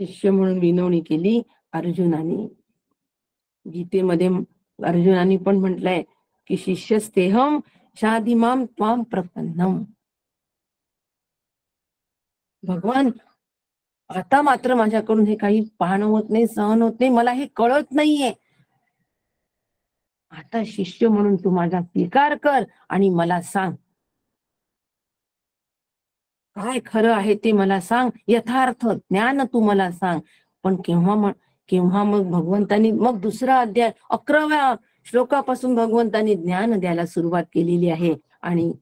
शिष्य म्हणून विनवणी केली अर्जुनाने. गीतेमध्ये अर्जुनाने पण म्हटलंय की शिष्यस्तेहम शादिमाम त्वाम प्रपन्नम. भगवान आता मात्र माझ्याकडून हे काही पाहणं होत नाही, सहन होत नाही, मला हे कळत नाहीये. आता शिष्य म्हणून तू माझा स्वीकार कर आणि मला सांग काय खरं आहे ते मला सांग, यथार्थ ज्ञान तू मला सांग. पण केव्हा मग भगवंतांनी मग दुसरा अध्याय 11व्या श्लोकापासून भगवंतांनी ज्ञान द्यायला सुरुवात केलेली आहे. आणि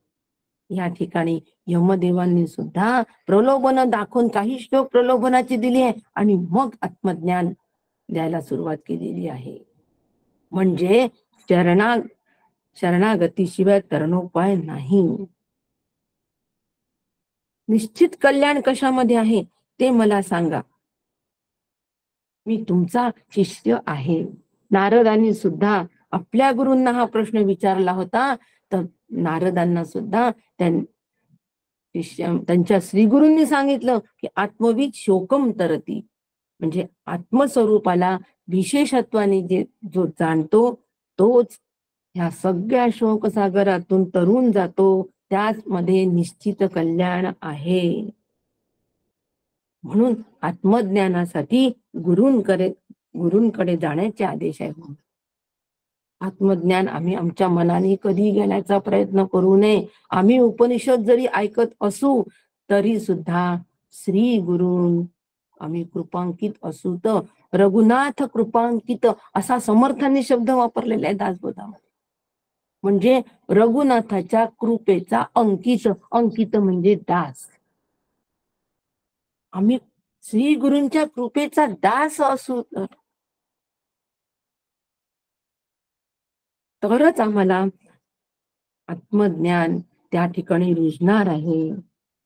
या ठिकाणी यमदेवांनी सुद्धा प्रलोभन दाखवून काही श्लोक प्रलोभनाची दिली आहे आणि मग आत्मज्ञान द्यायला सुरुवात केलेली आहे. म्हणजे शरणागतीशिवाय तरणोपाय नाही. निश्चित कल्याण कशामध्ये आहे ते मला सांगा, मी तुमचा शिष्य आहे. नारदांनी सुद्धा आपल्या गुरूंना हा प्रश्न विचारला होता, तर नारदांना सुद्धा त्यांच्या श्रीगुरूंनी सांगितलं की आत्मविद शोकम तरती, म्हणजे आत्मस्वरूपाला विशेषत्वाने जो जाणतो तोच ह्या सगळ्या शोकसागरातून तरून जातो, त्याचमध्ये निश्चित कल्याण आहे. म्हणून आत्मज्ञानासाठी गुरूंकडे गुरूंकडे जाण्याचे आदेश आहे. आत्मज्ञान आम्ही आमच्या मनाने कधी घेण्याचा प्रयत्न करू नये. आम्ही उपनिषद जरी ऐकत असू तरी सुद्धा श्री गुरु आम्ही कृपांकित असू तर रघुनाथ कृपांकित असा समर्थांनी शब्द वापरलेला आहे दासबोधामध्ये. म्हणजे रघुनाथाच्या कृपेचा अंकित, अंकित म्हणजे दास. आम्ही श्री गुरूंच्या कृपेचा दास असू तरच आम्हाला आत्मज्ञान त्या ठिकाणी रुजणार आहे.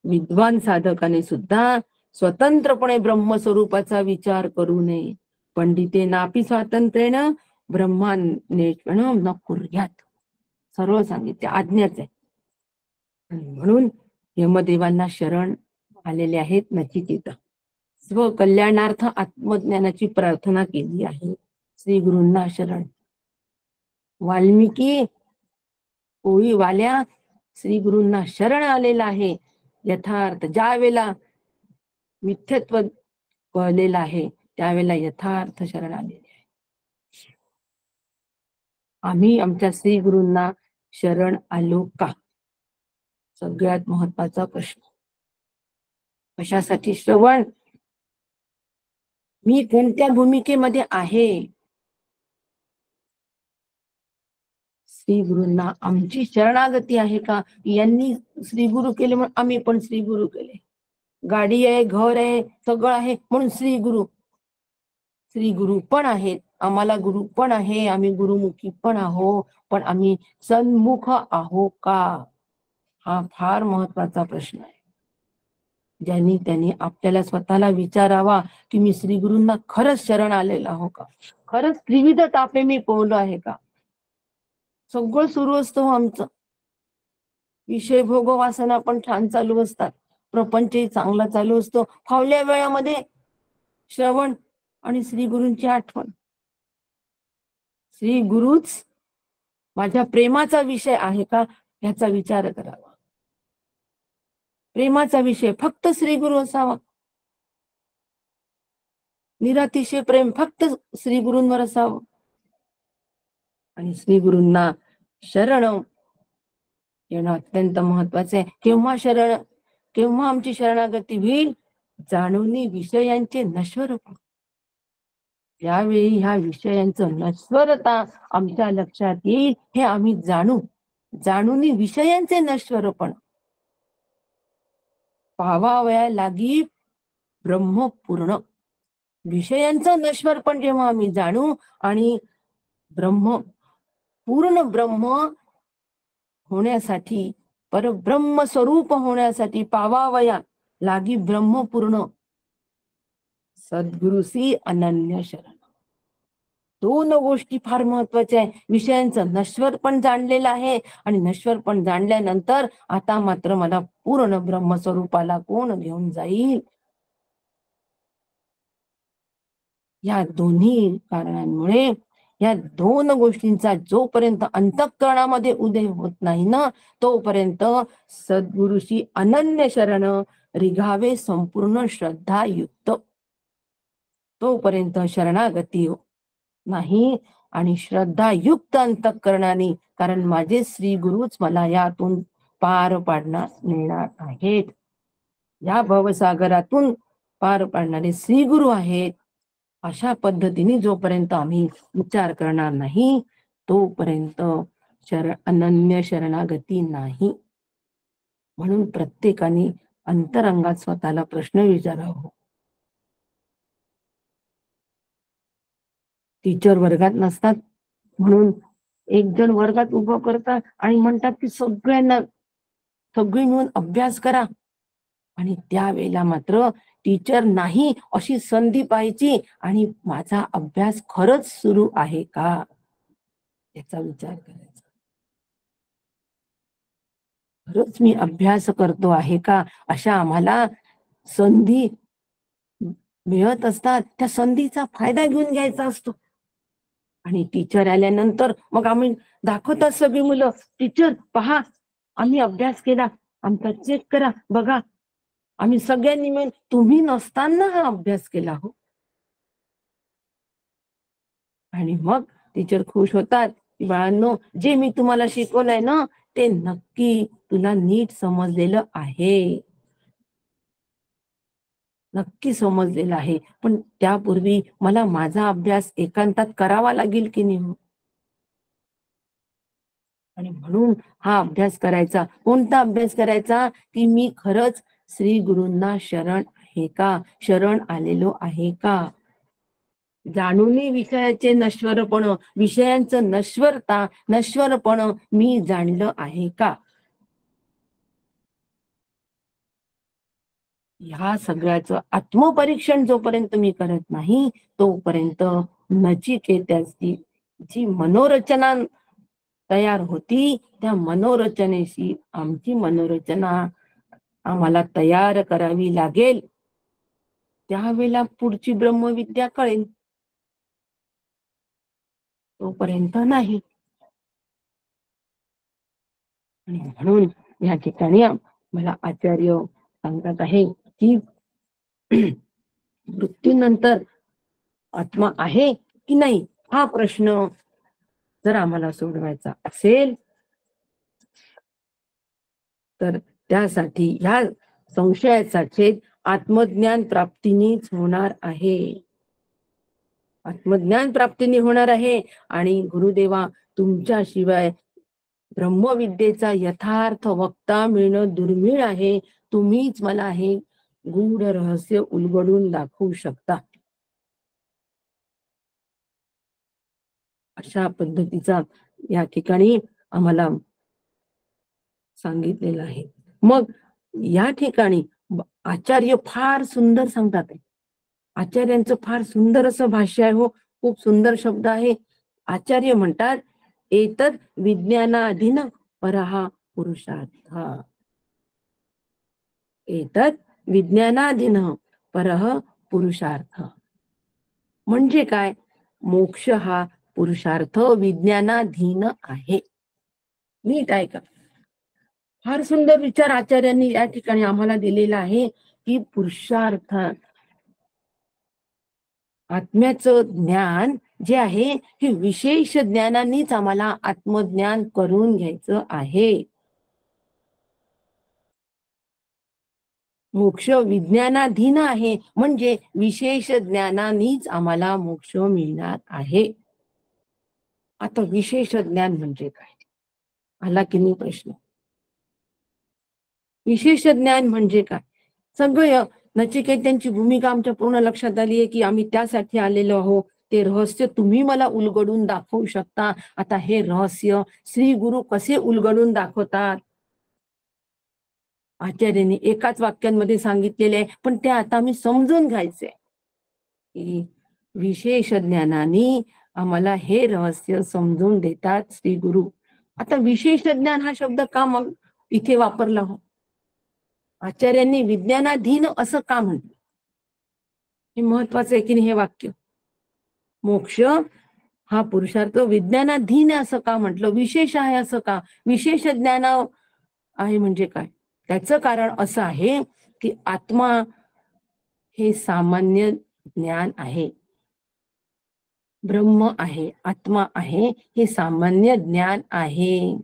विद्वान साधकाने सुद्धा स्वतंत्रपणे ब्रह्मस्वरूपाचा विचार करू नये. पंडिते नापी स्वातंत्र्येन ब्रह्मान्वेषण न कुर्यात, सर्व सांगितले, आज्ञाच आहे. म्हणून यमदेवांना शरण आलेले आहेत नचिकेता. स्वकल्याणार्थ आत्मज्ञानाची प्रार्थना केली आहे. श्री गुरूंना शरण. वाल्मिकी ओळीवाल्या श्री गुरूंना शरण आलेला आहे. यथार्थ ज्या वेळेला मिथ्यत्व कळलेलं आहे त्यावेळेला यथार्थ शरण आलेले आहे. आम्ही आमच्या श्री गुरूंना शरण आलो का? सगळ्यात महत्वाचा प्रश्न. कशासाठी श्रवण? मी कोणत्या भूमिकेमध्ये आहे? श्री गुरूंना आमची शरणागती आहे का? यांनी श्री गुरु केले म्हणून आम्ही पण श्री गुरु केले. गाडी आहे, घर आहे, सगळं आहे म्हणून श्री गुरु. श्री गुरु पण आहेत, आम्हाला गुरु पण आहे, आम्ही गुरुमुखी पण आहो, पण आम्ही सन्मुख आहो का? हा फार महत्वाचा प्रश्न आहे. ज्यांनी त्यांनी आपल्याला स्वतःला विचारावा की मी श्री गुरूंना खरंच शरण आलेला आहो का? खरंच त्रिविध तापे मी पोहलो आहे का? सगळं सुरू असतं आमचं. विषय भोग वासना पण छान चालू असतात, प्रपंचही चांगला चालू असतो. फावल्या वेळामध्ये श्रवण आणि श्री गुरूंची आठवण. श्री गुरुच माझ्या प्रेमाचा विषय आहे का याचा विचार करावा. प्रेमाचा विषय फक्त श्री गुरु असावा. निरातिशय प्रेम फक्त श्री गुरूंवर असावं. आणि श्री गुरूंना शरण येणं अत्यंत महत्वाचे आहे. केव्हा आमची शरणागती होईल? जाणूनी विषयांचे नश्वरपण. ज्यावेळी ह्या विषयांचं नश्वरता आमच्या लक्षात येईल हे आम्ही जाणूनी विषयांचे नश्वरपण. पावावया लागी ब्रह्मपूर्ण. विषयांचं नश्वरपण जेव्हा आम्ही जाणू आणि पूर्ण ब्रह्म होण्यासाठी, परब्रह्म स्वरूप होण्यासाठी पावावया लागी ब्रह्मपूर्ण सद्गुरुसी अनन्य शरण. दोन गोष्टी फार महत्वाच्या आहे. विषयांचं नश्वर पण जाणलेलं आहे आणि नश्वर पण जाणल्यानंतर आता मात्र मला पूर्ण ब्रह्मस्वरूपाला कोण घेऊन जाईल? या दोन्ही कारणांमुळे या दोन गोष्टींचा जोपर्यंत अंतःकरणामध्ये उदय होत नाही ना तोपर्यंत सद्गुरुशी अनन्य शरण रिघावे संपूर्ण श्रद्धायुक्त. तोपर्यंत शरणागती नाही आणि श्रद्धायुक्त अंतःकरणाने, कारण माझे श्री गुरुच मला यातून पार पाडणार नेणार आहेत. या भवसागरातून पार पाडणारे श्री गुरु आहेत. अशा पद्धतीने जोपर्यंत आम्ही विचार करणार नाही तोपर्यंत अनन्य शरणागती नाही. म्हणून प्रत्येकाने अंतरंगात स्वतःला प्रश्न विचारावा. टीचर वर्गात नसतात म्हणून एक जण वर्गात उभं करतात आणि म्हणतात की सगळी मिळून अभ्यास करा. आणि त्यावेळेला मात्र टीचर नाही अशी संधी पाहायची आणि माझा अभ्यास खरंच सुरू आहे का याचा विचार करायचा. खरंच मी अभ्यास करतो आहे का? अशा आम्हाला संधी मिळत असतात. त्या संधीचा फायदा घेऊन घ्यायचा असतो. आणि टीचर आल्यानंतर मग आम्ही दाखवतात सगळी मुलं, टीचर पहा आम्ही अभ्यास केला, आमचा चेक करा, बघा आम्ही सगळ्यांनी मिळून, तुम्ही नसताना हा अभ्यास केला हो. आणि मग टीचर खुश होतात की बाळांनो, जे मी तुम्हाला शिकवलंय ना ते नक्की तुला नीट समजलेलं आहे, नक्की समजलेलं आहे. पण त्यापूर्वी मला माझा अभ्यास एकांतात करावा लागेल की नाही हो? आणि म्हणून हा अभ्यास करायचा. कोणता अभ्यास करायचा? की मी खरंच श्री गुरूंना शरण आहे का? शरण आलेलो आहे का? जाणूनही विषयाचे नश्वरपण, विषयांचं नश्वरपण मी जाणलं आहे का? ह्या सगळ्याचं आत्मपरीक्षण जोपर्यंत मी करत नाही तोपर्यंत नचिकेताची जी मनोरचना तयार होती त्या मनोरचनेशी आमची मनोरचना आम्हाला तयार करावी लागेल, त्यावेळेला पुढची ब्रह्मविद्या कळेल, तोपर्यंत नाही. आणि म्हणून या ठिकाणी मला आचार्य सांगत आहे की मृत्यूनंतर आत्मा आहे की नाही हा प्रश्न जर आम्हाला सोडवायचा असेल तर त्यासाठी ह्या संशयाचा छेद आत्मज्ञान प्राप्तीनेच होणार आहे. आत्मज्ञान प्राप्तीने होणार आहे. आणि गुरुदेवा तुमच्याशिवाय ब्रह्मविद्येचा यथार्थ वक्ता मिळणं दुर्मिळ आहे. तुम्हीच मला हे गूढ रहस्य उलगडून दाखवू शकता. अशा पद्धतीचा या ठिकाणी आम्हाला सांगितलेलं आहे. मग या ठिकाणी आचार्य फार सुंदर सांगतात. आचार्यांचं फार सुंदर असं भाष्य आहे हो, खूप सुंदर शब्द आहे. आचार्य म्हणतात एतद विज्ञानाधीन परहा पुरुषार्थ. एतद विज्ञानाधीन परह पुरुषार्थ म्हणजे काय? मोक्ष हा पुरुषार्थ विज्ञानाधीन आहे. नीट ऐका. फार सुंदर विचार आचार्यांनी या ठिकाणी आम्हाला दिलेला आहे की पुरुषार्थ आत्म्याचं ज्ञान जे आहे हे विशेष ज्ञानानेच आम्हाला आत्मज्ञान करून घ्यायचं आहे. मोक्ष विज्ञानाधीन आहे म्हणजे विशेष ज्ञानानेच आम्हाला मोक्ष मिळणार आहे. आता विशेष ज्ञान म्हणजे काय? आला की नाही प्रश्न? विशेष ज्ञान म्हणजे काय? सगळं नचिकेतांची भूमिका आमच्या पूर्ण लक्षात आली आहे की आम्ही त्यासाठी आलेलो आहोत. ते रहस्य तुम्ही मला उलगडून दाखवू शकता. आता हे रहस्य श्री गुरु कसे उलगडून दाखवतात? आचार्यांनी एकाच वाक्यांमध्ये सांगितलेले आहे, पण ते आता आम्ही समजून घ्यायचे की विशेष ज्ञानाने आम्हाला हे रहस्य समजून देतात श्री गुरु. आता विशेष ज्ञान हा शब्द का मग इथे वापरला हो? आचार्यांनी विज्ञानाधीन असं का म्हटलं? हे महत्वाचं आहे की नाही हे वाक्य? मोक्ष हा पुरुषार्थ विज्ञानाधीन असं का म्हटलं? विशेष आहे असं का? विशेष ज्ञान आहे म्हणजे काय? त्याचं कारण असं आहे की आत्मा हे सामान्य ज्ञान आहे, ब्रह्म आहे, आत्मा आहे हे सामान्य ज्ञान आहे.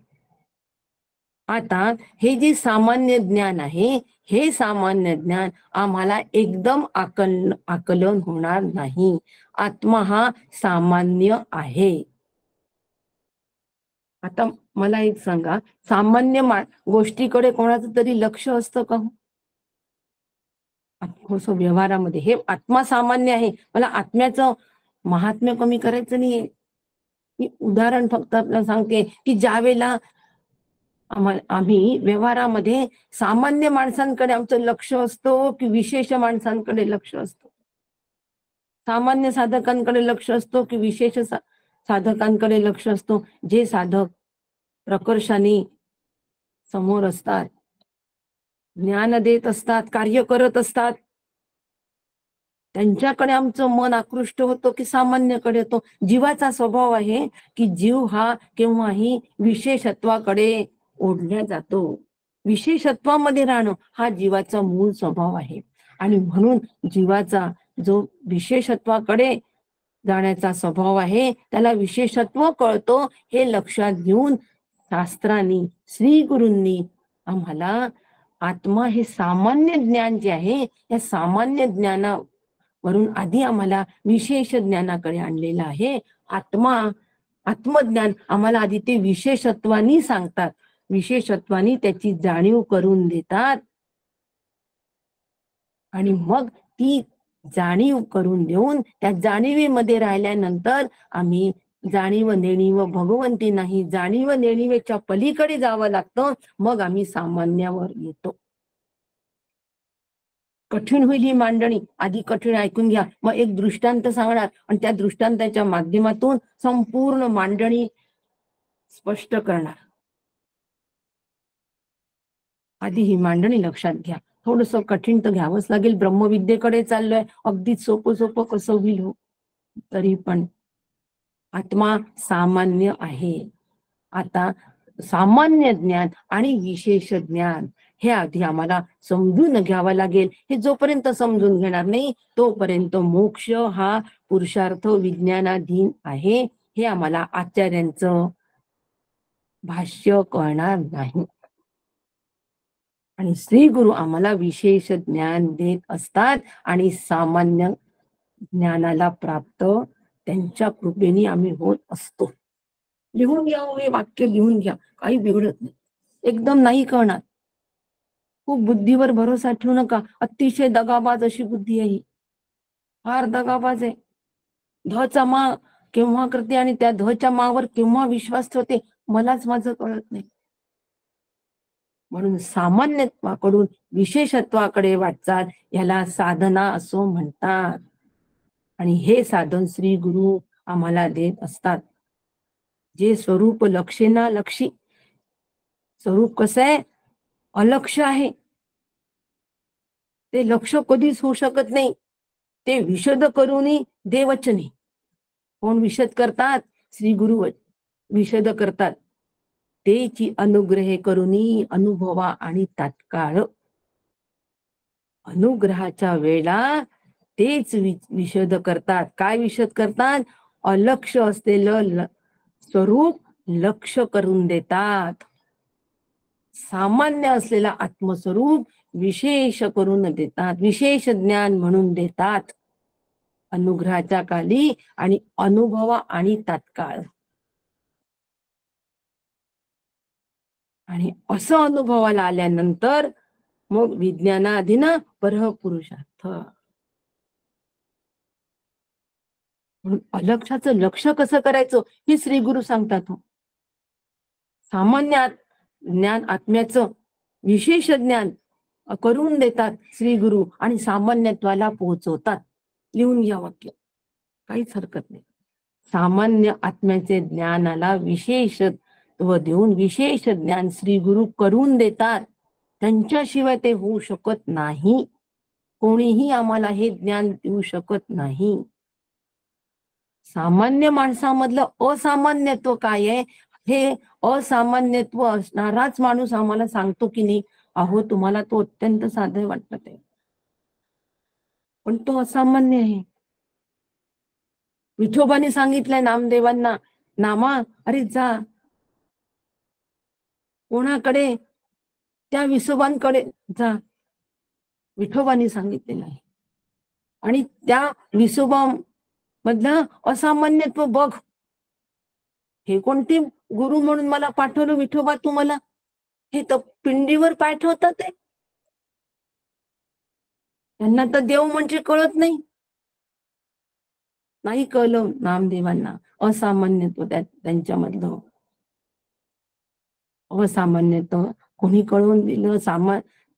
आता हे जे सामान्य ज्ञान आहे हे सामान्य ज्ञान आम्हाला एकदम आकलन होणार नाही. आत्मा हा सामान्य आहे. आता मला एक सांगा, सामान्य गोष्टीकडे कोणाचं तरी लक्ष असतं का? व्यवहारामध्ये हे आत्मा सामान्य आहे, मला आत्म्याचं महात्म्य कमी करायचं नाहीये. मी उदाहरण फक्त आपल्याला सांगते की ज्यावेळेला आम्ही व्यवहारामध्ये सामान्य माणसांकडे आमचं लक्ष असतो की विशेष माणसांकडे लक्ष असतो? सामान्य साधकांकडे लक्ष असतो की विशेष साधकांकडे लक्ष असतो? जे साधक प्रकर्षाने समोर असतात, ज्ञान देत असतात, कार्य करत असतात, त्यांच्याकडे आमचं मन आकृष्ट होतं की सामान्यकडे होतो? जीवाचा स्वभाव आहे की जीव हा केव्हाही विशेषत्वाकडे ओढल्या जातो. विशेषत्वामध्ये राहणं हा जीवाचा मूळ स्वभाव आहे. आणि म्हणून जीवाचा जो विशेषत्वाकडे जाण्याचा स्वभाव आहे, त्याला विशेषत्व कळतो, हे लक्षात घेऊन शास्त्रांनी, श्री गुरूंनी आम्हाला आत्मा हे सामान्य ज्ञान जे आहे, या सामान्य ज्ञानावरून आधी आम्हाला विशेष ज्ञानाकडे आणलेलं आहे. आत्मज्ञान आम्हाला आधी ते विशेषत्वानी सांगतात, विशेषत्वानी त्याची जाणीव करून देतात, आणि मग ती जाणीव करून देऊन त्या जाणीवेमध्ये राहिल्यानंतर आम्ही जाणीव नेणीव भगवंती नाही, जाणीव नेणीवेच्या पलीकडे जावं लागतं, मग आम्ही सामान्यावर येतो. कठीण होईल ही मांडणी, आधी कठीण ऐकून घ्या, मग एक दृष्टांत सांगणार आणि त्या दृष्टांताच्या माध्यमातून संपूर्ण मांडणी स्पष्ट करणार. आधी ही मांडणी लक्षात घ्या. थोडस कठीण तर घ्यावंच लागेल, ब्रह्मविद्येकडे चाललोय, अगदीच सोपं सोपं कसं होईल हो. तरी पण आत्मा सामान्य आहे. आता सामान्य ज्ञान आणि विशेष ज्ञान हे आधी आम्हाला समजून घ्यावं लागेल. हे जोपर्यंत समजून घेणार नाही तोपर्यंत मोक्ष हा पुरुषार्थ विज्ञानाधीन आहे, हे आम्हाला आचार्यांचं भाष्य कळणार नाही. आणि श्री गुरु आम्हाला विशेष ज्ञान देत असतात आणि सामान्य ज्ञानाला प्राप्त त्यांच्या कृपेने आम्ही होत असतो. लिहून घ्या, हे वाक्य लिहून घ्या, काही बिघडत नाही. एकदम नाही कळणार, खूप बुद्धीवर भरोसा ठेवू नका. अतिशय दगाबाज अशी बुद्धी आहे ही, फार दगाबाज आहे. धचा मा केव्हा करते आणि त्या धच्या मावर केव्हा विश्वास ठेवते, मलाच माझं कळत नाही. म्हणून सामान्यत्वाकडून विशेषत्वाकडे वाटचाल, याला साधना असो म्हणतात. आणि हे साधन श्री गुरु आम्हाला देत असतात. जे स्वरूप लक्षेना लक्षी, स्वरूप कसं आहे, अलक्ष आहे, ते लक्ष कधीच होऊ शकत नाही. ते विशद करूनही देवचने. कोण विशद करतात? श्री गुरु विशद करतात. तेची अनुग्रह करूनी अनुभवा आणि तात्काळ. अनुग्रहाच्या वेळा तेच विशद करतात. काय विशद करतात? अलक्ष असलेलं स्वरूप लक्ष करून देतात. सामान्य असलेला आत्मस्वरूप विशेष करून देतात, विशेष ज्ञान म्हणून देतात अनुग्रहाच्या काली आणि अनुभवा आणि तात्काळ. आणि असं अनुभवाला आल्यानंतर मग विज्ञानाधीन परपुरुषार्थ. म्हणून अलक्षाचं लक्ष कसं करायचं हे श्री गुरु सांगतात. सामान्य ज्ञान आत्म्याचं विशेष ज्ञान करून देतात श्री गुरु आणि सामान्यत्वाला पोहोचवतात. लिहून घ्या वाक्य, काहीच हरकत नाही. सामान्य आत्म्याचे ज्ञानाला विशेषत्व देऊन विशेष ज्ञान श्री गुरु करून देतात. त्यांच्याशिवाय ते होऊ शकत नाही. कोणीही आम्हाला हे ज्ञान देऊ शकत नाही. सामान्य माणसामधलं असामान्यत्व काय आहे, हे असामान्यत्व असणाराच माणूस आम्हाला सांगतो की नाही, अहो तुम्हाला तो अत्यंत साधे वाटत आहे, पण तो असामान्य आहे. विठोबाने सांगितलंय नामदेवांना, नामा अरे जा कोणाकडे, त्या विसोबांकडे जा. विठोबाने सांगितलेलं आहे. आणि त्या विसोबा मधलं असामान्यत्व बघ. हे कोणते गुरु म्हणून मला पाठवलं विठोबा तुम्हाला, हे तर पिंडीवर पाठवतात आहे. त्यांना तर देव म्हणजे कळत नाही. नाही कळलं नामदेवांना असामान्यत्व त्यांच्यामधलं. असामान्यत्व कोणी कळवून दिलं?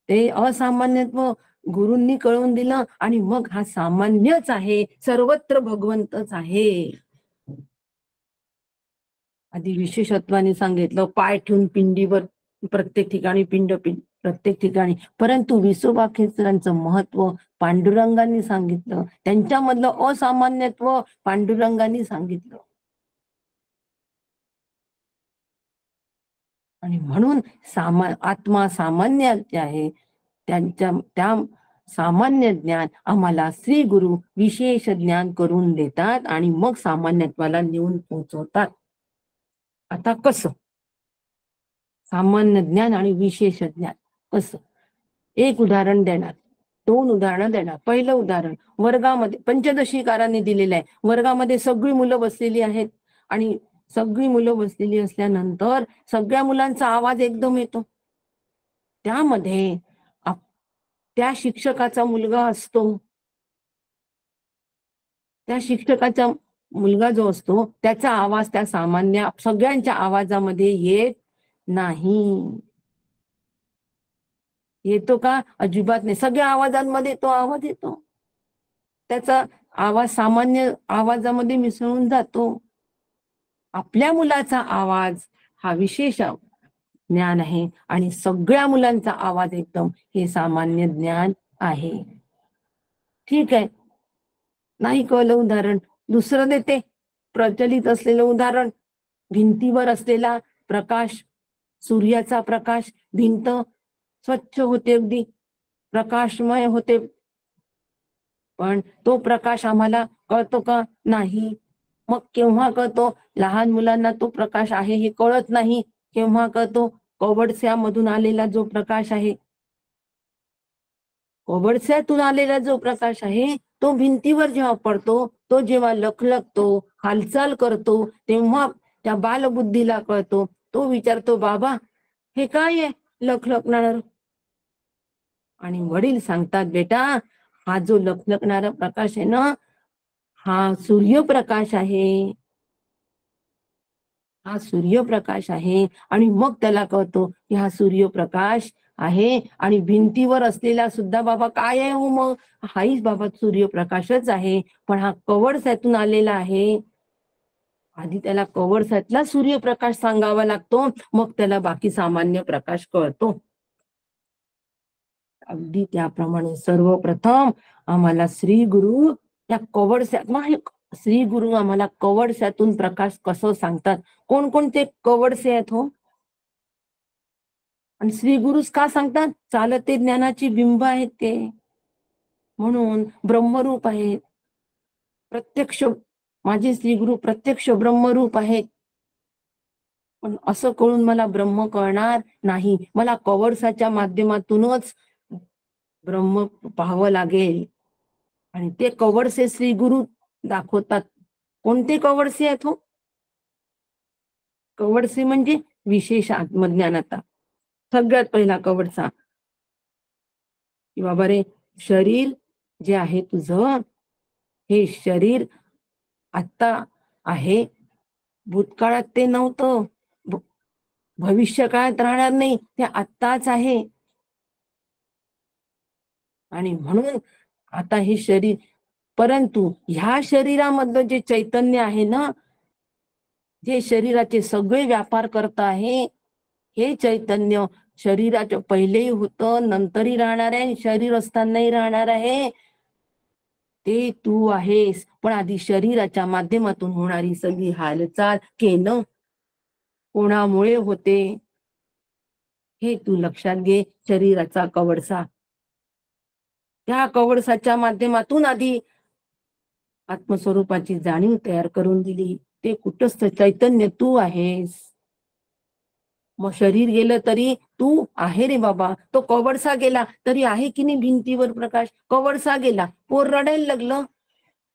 ते असामान्यत्व गुरूंनी कळवून दिलं आणि मग हा सामान्यच आहे, सर्वत्र भगवंतच आहे. आधी विशेषत्वाने सांगितलं, पाय ठेवून पिंडीवर प्रत्येक ठिकाणी पिंड प्रत्येक ठिकाणी. परंतु विसोबा खेचरांचं महत्व पांडुरंगांनी सांगितलं, त्यांच्यामधलं असामान्यत्व पांडुरंगांनी सांगितलं. आणि म्हणून आत्मा सामान्य आहे, त्या सामान्य ज्ञान आम्हाला श्री गुरु विशेष ज्ञान करून देतात आणि मग सामान्यत्वाला नेऊन पोहोचवतात. आता कसं सामान्य ज्ञान आणि विशेष ज्ञान कसं? एक उदाहरण देणार, 2 उदाहरणं देणार. पहिलं उदाहरण वर्गामध्ये पंचदशीकारांनी दिलेलं आहे. वर्गामध्ये सगळी मुलं बसलेली आहेत आणि सगळी मुलं बसलेली असल्यानंतर सगळ्या मुलांचा आवाज एकदम येतो. त्यामध्ये त्या शिक्षकाचा मुलगा असतो. त्या शिक्षकाचा मुलगा जो असतो त्याचा आवाज त्या सामान्य सगळ्यांच्या आवाजामध्ये येत नाही. येतो का? अजिबात नाही. सगळ्या आवाजांमध्ये तो आवाज येतो. त्याचा आवाज सामान्य आवाजामध्ये मिसळून जातो. आपल्या मुलाचा आवाज हा विशेष ज्ञान आहे आणि सगळ्या मुलांचा आवाज एकदम हे सामान्य ज्ञान आहे. ठीक आहे, नाही कळलं उदाहरण, दुसरं देते. प्रचलित असलेलं उदाहरण, भिंतीवर असलेला प्रकाश, सूर्याचा प्रकाश. भिंत स्वच्छ होते, अगदी प्रकाशमय होते, पण तो प्रकाश आम्हाला कळतो का? नाही. मग केव्हा कळतो? लहान मुलांना तो प्रकाश आहे हे कळत नाही. केव्हा कळतो? कवडस्यामधून आलेला जो प्रकाश आहे, कवडस्यातून आलेला जो प्रकाश आहे तो भिंतीवर जेव्हा पडतो, तो जेव्हा लखलखतो, हालचाल करतो, तेव्हा त्या बालबुद्धीला कळतो. तो विचारतो, बाबा हे काय आहे लखलखणार? आणि वडील सांगतात, बेटा हा जो लखलखणारा प्रकाश आहे ना, हा सूर्यप्रकाश आहे. हा सूर्यप्रकाश आहे. आणि मग त्याला कळतो की हा सूर्यप्रकाश आहे. आणि भिंतीवर असलेला सुद्धा बाबा काय आहे? हो मग हाच बाबा सूर्यप्रकाशच आहे, पण हा कवडस्यातून आलेला आहे. आधी त्याला कवडस्यातला सूर्यप्रकाश सांगावा लागतो, मग त्याला बाकी सामान्य प्रकाश कळतो. अगदी त्याप्रमाणे सर्वप्रथम आम्हाला श्री गुरु त्या कवडस्यात श्री गुरु आम्हाला कवडस्यातून प्रकाश कसं सांगतात. कोणकोणते कवडसे आहेत हो? आणि श्री गुरुच का सांगतात? चालते ज्ञानाची बिंब आहेत ते, म्हणून ब्रह्मरूप आहेत. प्रत्यक्ष माझे श्री गुरु प्रत्यक्ष ब्रह्मरूप आहेत. पण असं कळून मला ब्रह्म कळणार नाही. मला कवडसाच्या माध्यमातूनच ब्रह्म पाहावं लागेल. आणि ते कवडसे श्री गुरु दाखवतात. कोणते कवडसे आहेत हो? कवडसे म्हणजे विशेष आत्मज्ञानाचा सगळ्यात पहिला कवडसा, की बाबा रे, शरीर जे आहे तुझं, हे शरीर आता आहे, भूतकाळात ते नव्हतं, भविष्य काळात राहणार नाही, ते आत्ताच आहे. आणि म्हणून आता हे शरीर, परंतु ह्या शरीरामधलं जे चैतन्य आहे ना, जे शरीराचे सगळे व्यापार करत आहे, हे चैतन्य शरीराच्या पहिलेही होतं, नंतरही राहणार आहे, शरीर असतानाही राहणार आहे. ते तू आहेस. पण आधी शरीराच्या माध्यमातून होणारी सगळी हालचाल केलं कोणामुळे होते हे तू लक्षात घे. शरीराचा कवडसा, त्या कवडसाच्या माध्यमातून आधी आत्मस्वरूपाची जाणीव तयार करून दिली. ते कुटस्थ चैतन्य तू आहेस. मग शरीर गेलं तरी तू आहे रे बाबा. तो कवडसा गेला तरी आहे की नाही भिंतीवर प्रकाश. कवडसा गेला, पोर रडायला लागलं,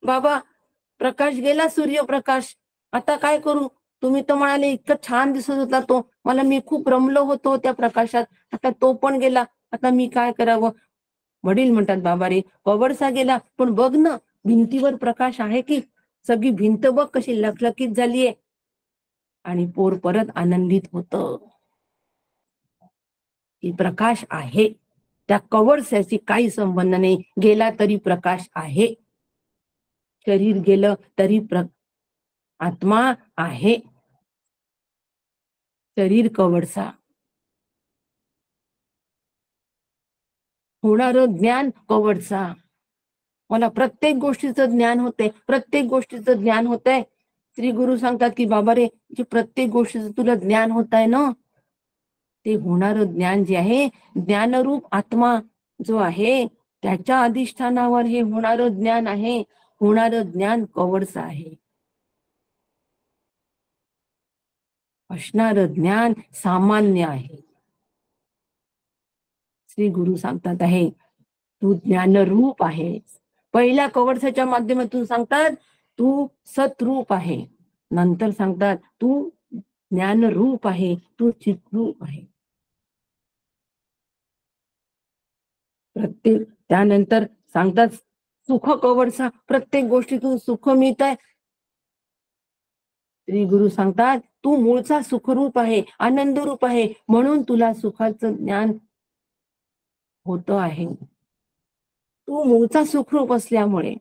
बाबा प्रकाश गेला, सूर्यप्रकाश, आता काय करू? तुम्ही तर म्हणाले इतकं छान दिसत होता तो, मला मी खूप रमलो होतो त्या प्रकाशात, आता तो पण गेला, आता मी काय करावं? वडील म्हणतात, बाबा रे, कवडसा गेला पण बघ ना, भिंतीवर प्रकाश आहे की, सगळी भिंत बघ कशी लखलखीत झालीये. आणि पोर परत आनंदित होतं की प्रकाश आहे. त्या कवडस्याशी काही संबंध नाही. गेला तरी प्रकाश आहे, शरीर गेलं तरी आत्मा आहे. शरीर कवडसा, होणारं ज्ञान कवडसा. मला प्रत्येक गोष्टीचं ज्ञान होते, प्रत्येक गोष्टीचं ज्ञान होतंय. श्री गुरु सांगतात की बाबा रे, जे प्रत्येक गोष्टीचं तुला ज्ञान होत आहे ना, ते होणारं ज्ञान जे आहे, ज्ञानरूप आत्मा जो आहे त्याच्या अधिष्ठानावर हे होणारं ज्ञान आहे. होणारं ज्ञान कवडचं आहे. असणारं ज्ञान सामान्य आहे. श्री गुरु सांगतात आहे, तू ज्ञानरूप आहेस. पहिल्या कवडसाच्या माध्यमातून सांगतात तू सतरूप आहे. नंतर सांगतात तू ज्ञानरूप आहे, तू चित्रूप आहे. प्रत्येक त्यानंतर सांगतात सुख कवडसा, प्रत्येक गोष्टीतून सुख मिळत आहे. श्री गुरु सांगतात तू मूळचा सुखरूप आहे, आनंदरूप आहे, म्हणून तुला सुखाचं ज्ञान होत आहे. तू मूळचा सुखरूप असल्यामुळे,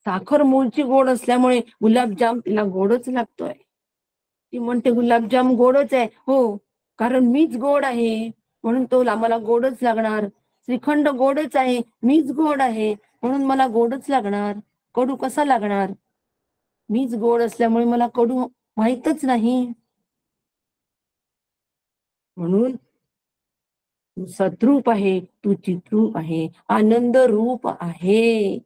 साखर मूळची गोड असल्यामुळे गुलाबजाम तिला गोडच लागतोय. ती म्हणते गुलाबजाम गोडच आहे. हो, कारण मीच गोड आहे म्हणून तो मला गोडच लागणार. श्रीखंड गोडच आहे, मीच गोड आहे म्हणून मला गोडच लागणार. कडू कसा लागणार? मीच गोड असल्यामुळे मला कडू माहीतच नाही. म्हणून तू सतरूप आहे, तू चित्रूप आहे, आनंद रूप आहे.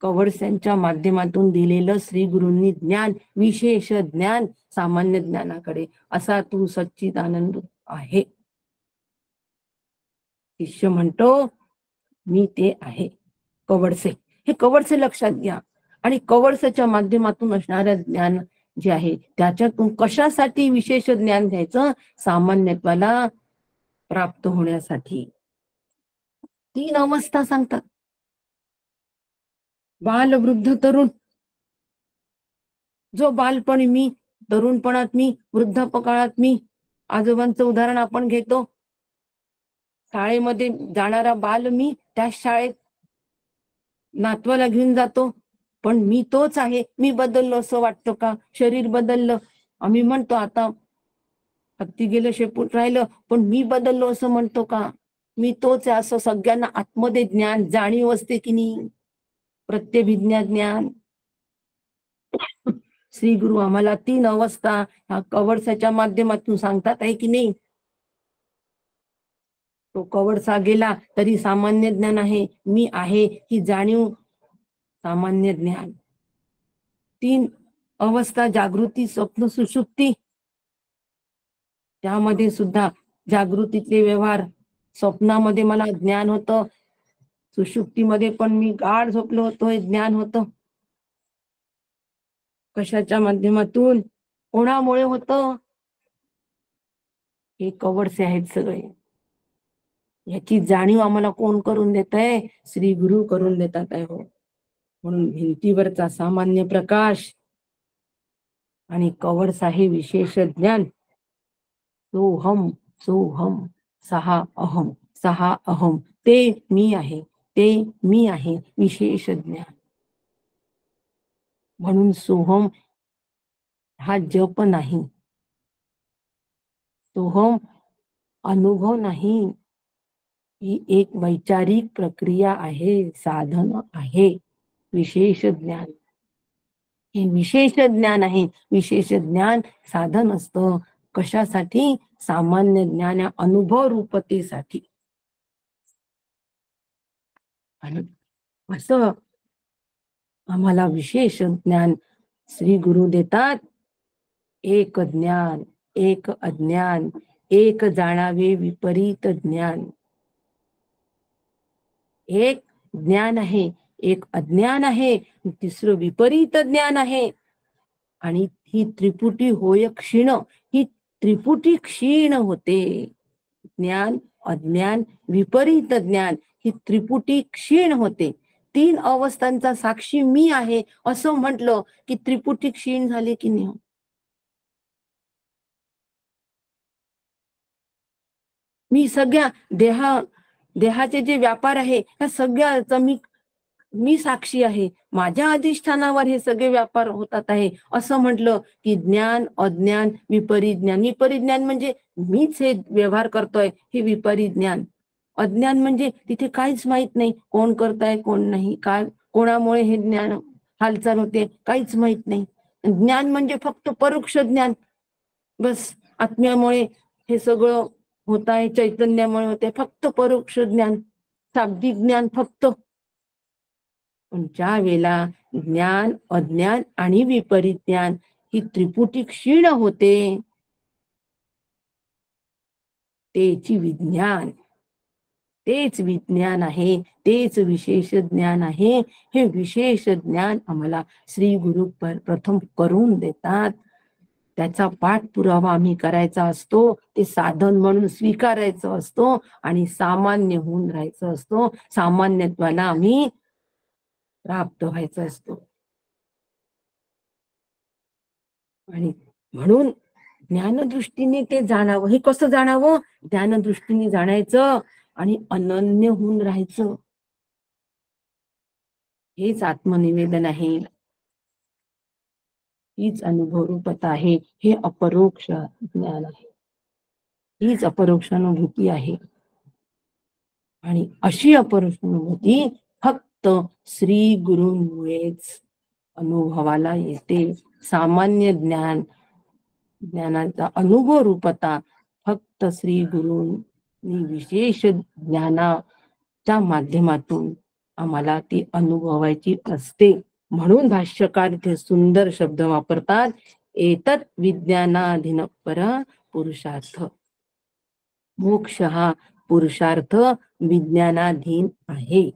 कवडस्यांच्या माध्यमातून दिलेलं श्री गुरूंनी ज्ञान, विशेष ज्ञान सामान्य ज्ञानाकडे, असा तू सच्चिद आनंद आहे. शिष्य म्हणतो मी ते आहे. कवडसे, हे कवडसे लक्षात घ्या. आणि कवडसाच्या माध्यमातून असणाऱ्या ज्ञान जे आहे त्याच्यातून कशासाठी विशेष ज्ञान घ्यायचं? सामान्यत्वाला प्राप्त होण्यासाठी. 3 अवस्था सांगतात, बाल, वृद्ध, तरुण. जो बालपणी मी, तरुणपणात मी, वृद्धापकाळात मी. आजोबांचं उदाहरण आपण घेतो. शाळेमध्ये जाणारा बाल मी, त्या शाळेत नातवाला घेऊन जातो, पण मी तोच आहे. मी बदललो असं वाटतं का? शरीर बदललं, आम्ही म्हणतो आता हत्ती गेलं शेपूट राहिलं, पण मी बदललो असं म्हणतो का? मी तोच आहे असं सगळ्यांना आतमध्ये ज्ञान, जाणीव असते की नाही? प्रत्यभिज्ञा ज्ञान. श्री गुरु आम्हाला 3 अवस्था ह्या कवडसाच्या माध्यमातून सांगतात आहे की नाही? तो कवडसा गेला तरी सामान्य ज्ञान आहे. मी आहे ही जाणीव सामान्य ज्ञान. 3 अवस्था, जागृती, स्वप्न, सुषुप्ती. त्यामध्ये सुद्धा जागृतीतले व्यवहार, स्वप्नामध्ये मला ज्ञान होतं, सुषुप्तीमध्ये पण मी गाढ झोपलो होतो, हे ज्ञान होतं. कशाच्या माध्यमातून, कोणामुळे होतं? हे कवडसे आहेत सगळे. याची जाणीव आम्हाला कोण करून देत आहे? श्री गुरु करून देतात आहे. हो, म्हणून भिंतीवरचा सामान्य प्रकाश आणि कवडसा हे विशेष ज्ञान. सोहम सोहम, 6 अहम, 6 अहम, ते मी आहे, ते मी आहे, विशेष ज्ञान. म्हणून सोहम हा जप नाही, सोहम अनुभव नाही, ही एक वैचारिक प्रक्रिया आहे, साधन आहे. विशेष ज्ञान हे विशेष ज्ञान आहे. विशेष ज्ञान साधन असतं कशासाठी? सामान्य ज्ञान या अनुभव रूपतेसाठी. आणि असं आम्हाला विशेष ज्ञान श्री गुरु देतात. एक ज्ञान, एक अज्ञान, एक जाणावे विपरीत ज्ञान. एक ज्ञान आहे, एक अज्ञान आहे, तिसरं विपरीत ज्ञान आहे. आणि ही त्रिपुटी होय क्षीण, ही त्रिपुटी क्षीण होते. ज्ञान, अज्ञान, विपरीत ज्ञान, ही त्रिपुटी क्षीण होते. 3 अवस्थांचा साक्षी मी आहे असं म्हटलं की त्रिपुटी क्षीण झाली की नाही? मी सगळ्या देहाचे जे व्यापार आहे ह्या सगळ्याचा मी साक्षी आहे. माझ्या अधिष्ठानावर हे सगळे व्यापार होतात आहे असं म्हटलं की ज्ञान, अज्ञान, विपरीत ज्ञान. विपरीत ज्ञान म्हणजे मीच हे व्यवहार करतोय, हे विपरीत ज्ञान. अज्ञान म्हणजे तिथे काहीच माहित नाही, कोण करताय कोण नाही, काय कोणामुळे हे ज्ञान हालचाल होते काहीच माहित नाही. ज्ञान म्हणजे फक्त परोक्ष ज्ञान. बस आत्म्यामुळे हे सगळं होत आहे, चैतन्यामुळे होते, फक्त परोक्ष ज्ञान. शाब्दिक ज्ञान फक्त. पण ज्या वेळेला ज्ञान, अज्ञान आणि विपरीत ज्ञान ही त्रिपुटी क्षीण होते, तेची विज्ञान, तेच विज्ञान आहे, तेच विशेष ज्ञान आहे. हे विशेष ज्ञान आम्हाला श्री गुरु प्रथम करून देतात. त्याचा पाठपुरावा आम्ही करायचा असतो, ते साधन म्हणून स्वीकारायचं असतो आणि सामान्य होऊन राहायचं असतो. सामान्यत्वाला आम्ही प्राप्त व्हायचं असतो. आणि म्हणून ज्ञानदृष्टीने ते जाणावं. हे कसं जाणावं? ज्ञानदृष्टीने जाणायचं आणि अनन्य होऊन राहायचं. हेच आत्मनिवेदन आहे, हीच अनुभव रूपता आहे, हे अपरोक्ष ज्ञान आहे, हीच अपरोक्ष अनुभूती आहे. आणि अशी अपरोक्ष अनुभूती फक्त श्री गुरूंमुळेच अनुभवाला येते. सामान्य ज्ञानाचा अनुभव रूपता फक्त श्री गुरूंनी विशेष ज्ञानाच्या माध्यमातून आम्हाला ती अनुभवायची असते. म्हणून भाष्यकार इथे सुंदर शब्द वापरतात, एतत् विज्ञानाधीन पर पुरुषार्थ. मोक्ष हा पुरुषार्थ विज्ञानाधीन आहे.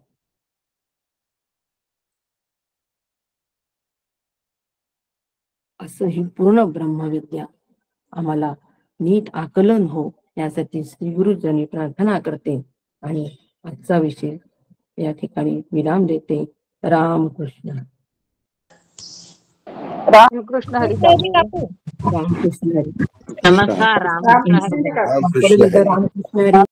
असं ही पूर्ण ब्रह्मविद्या आम्हाला नीट आकलन हो यासाठी श्री गुरुचरणी प्रार्थना करते आणि आजचा विषय या ठिकाणी विराम देते. रामकृष्ण. रामकृष्ण हरी. रामकृष्ण हरी. नमस्कार. रामकृष्ण हरी. रामकृष्ण हरी. रामकृष्ण हरी.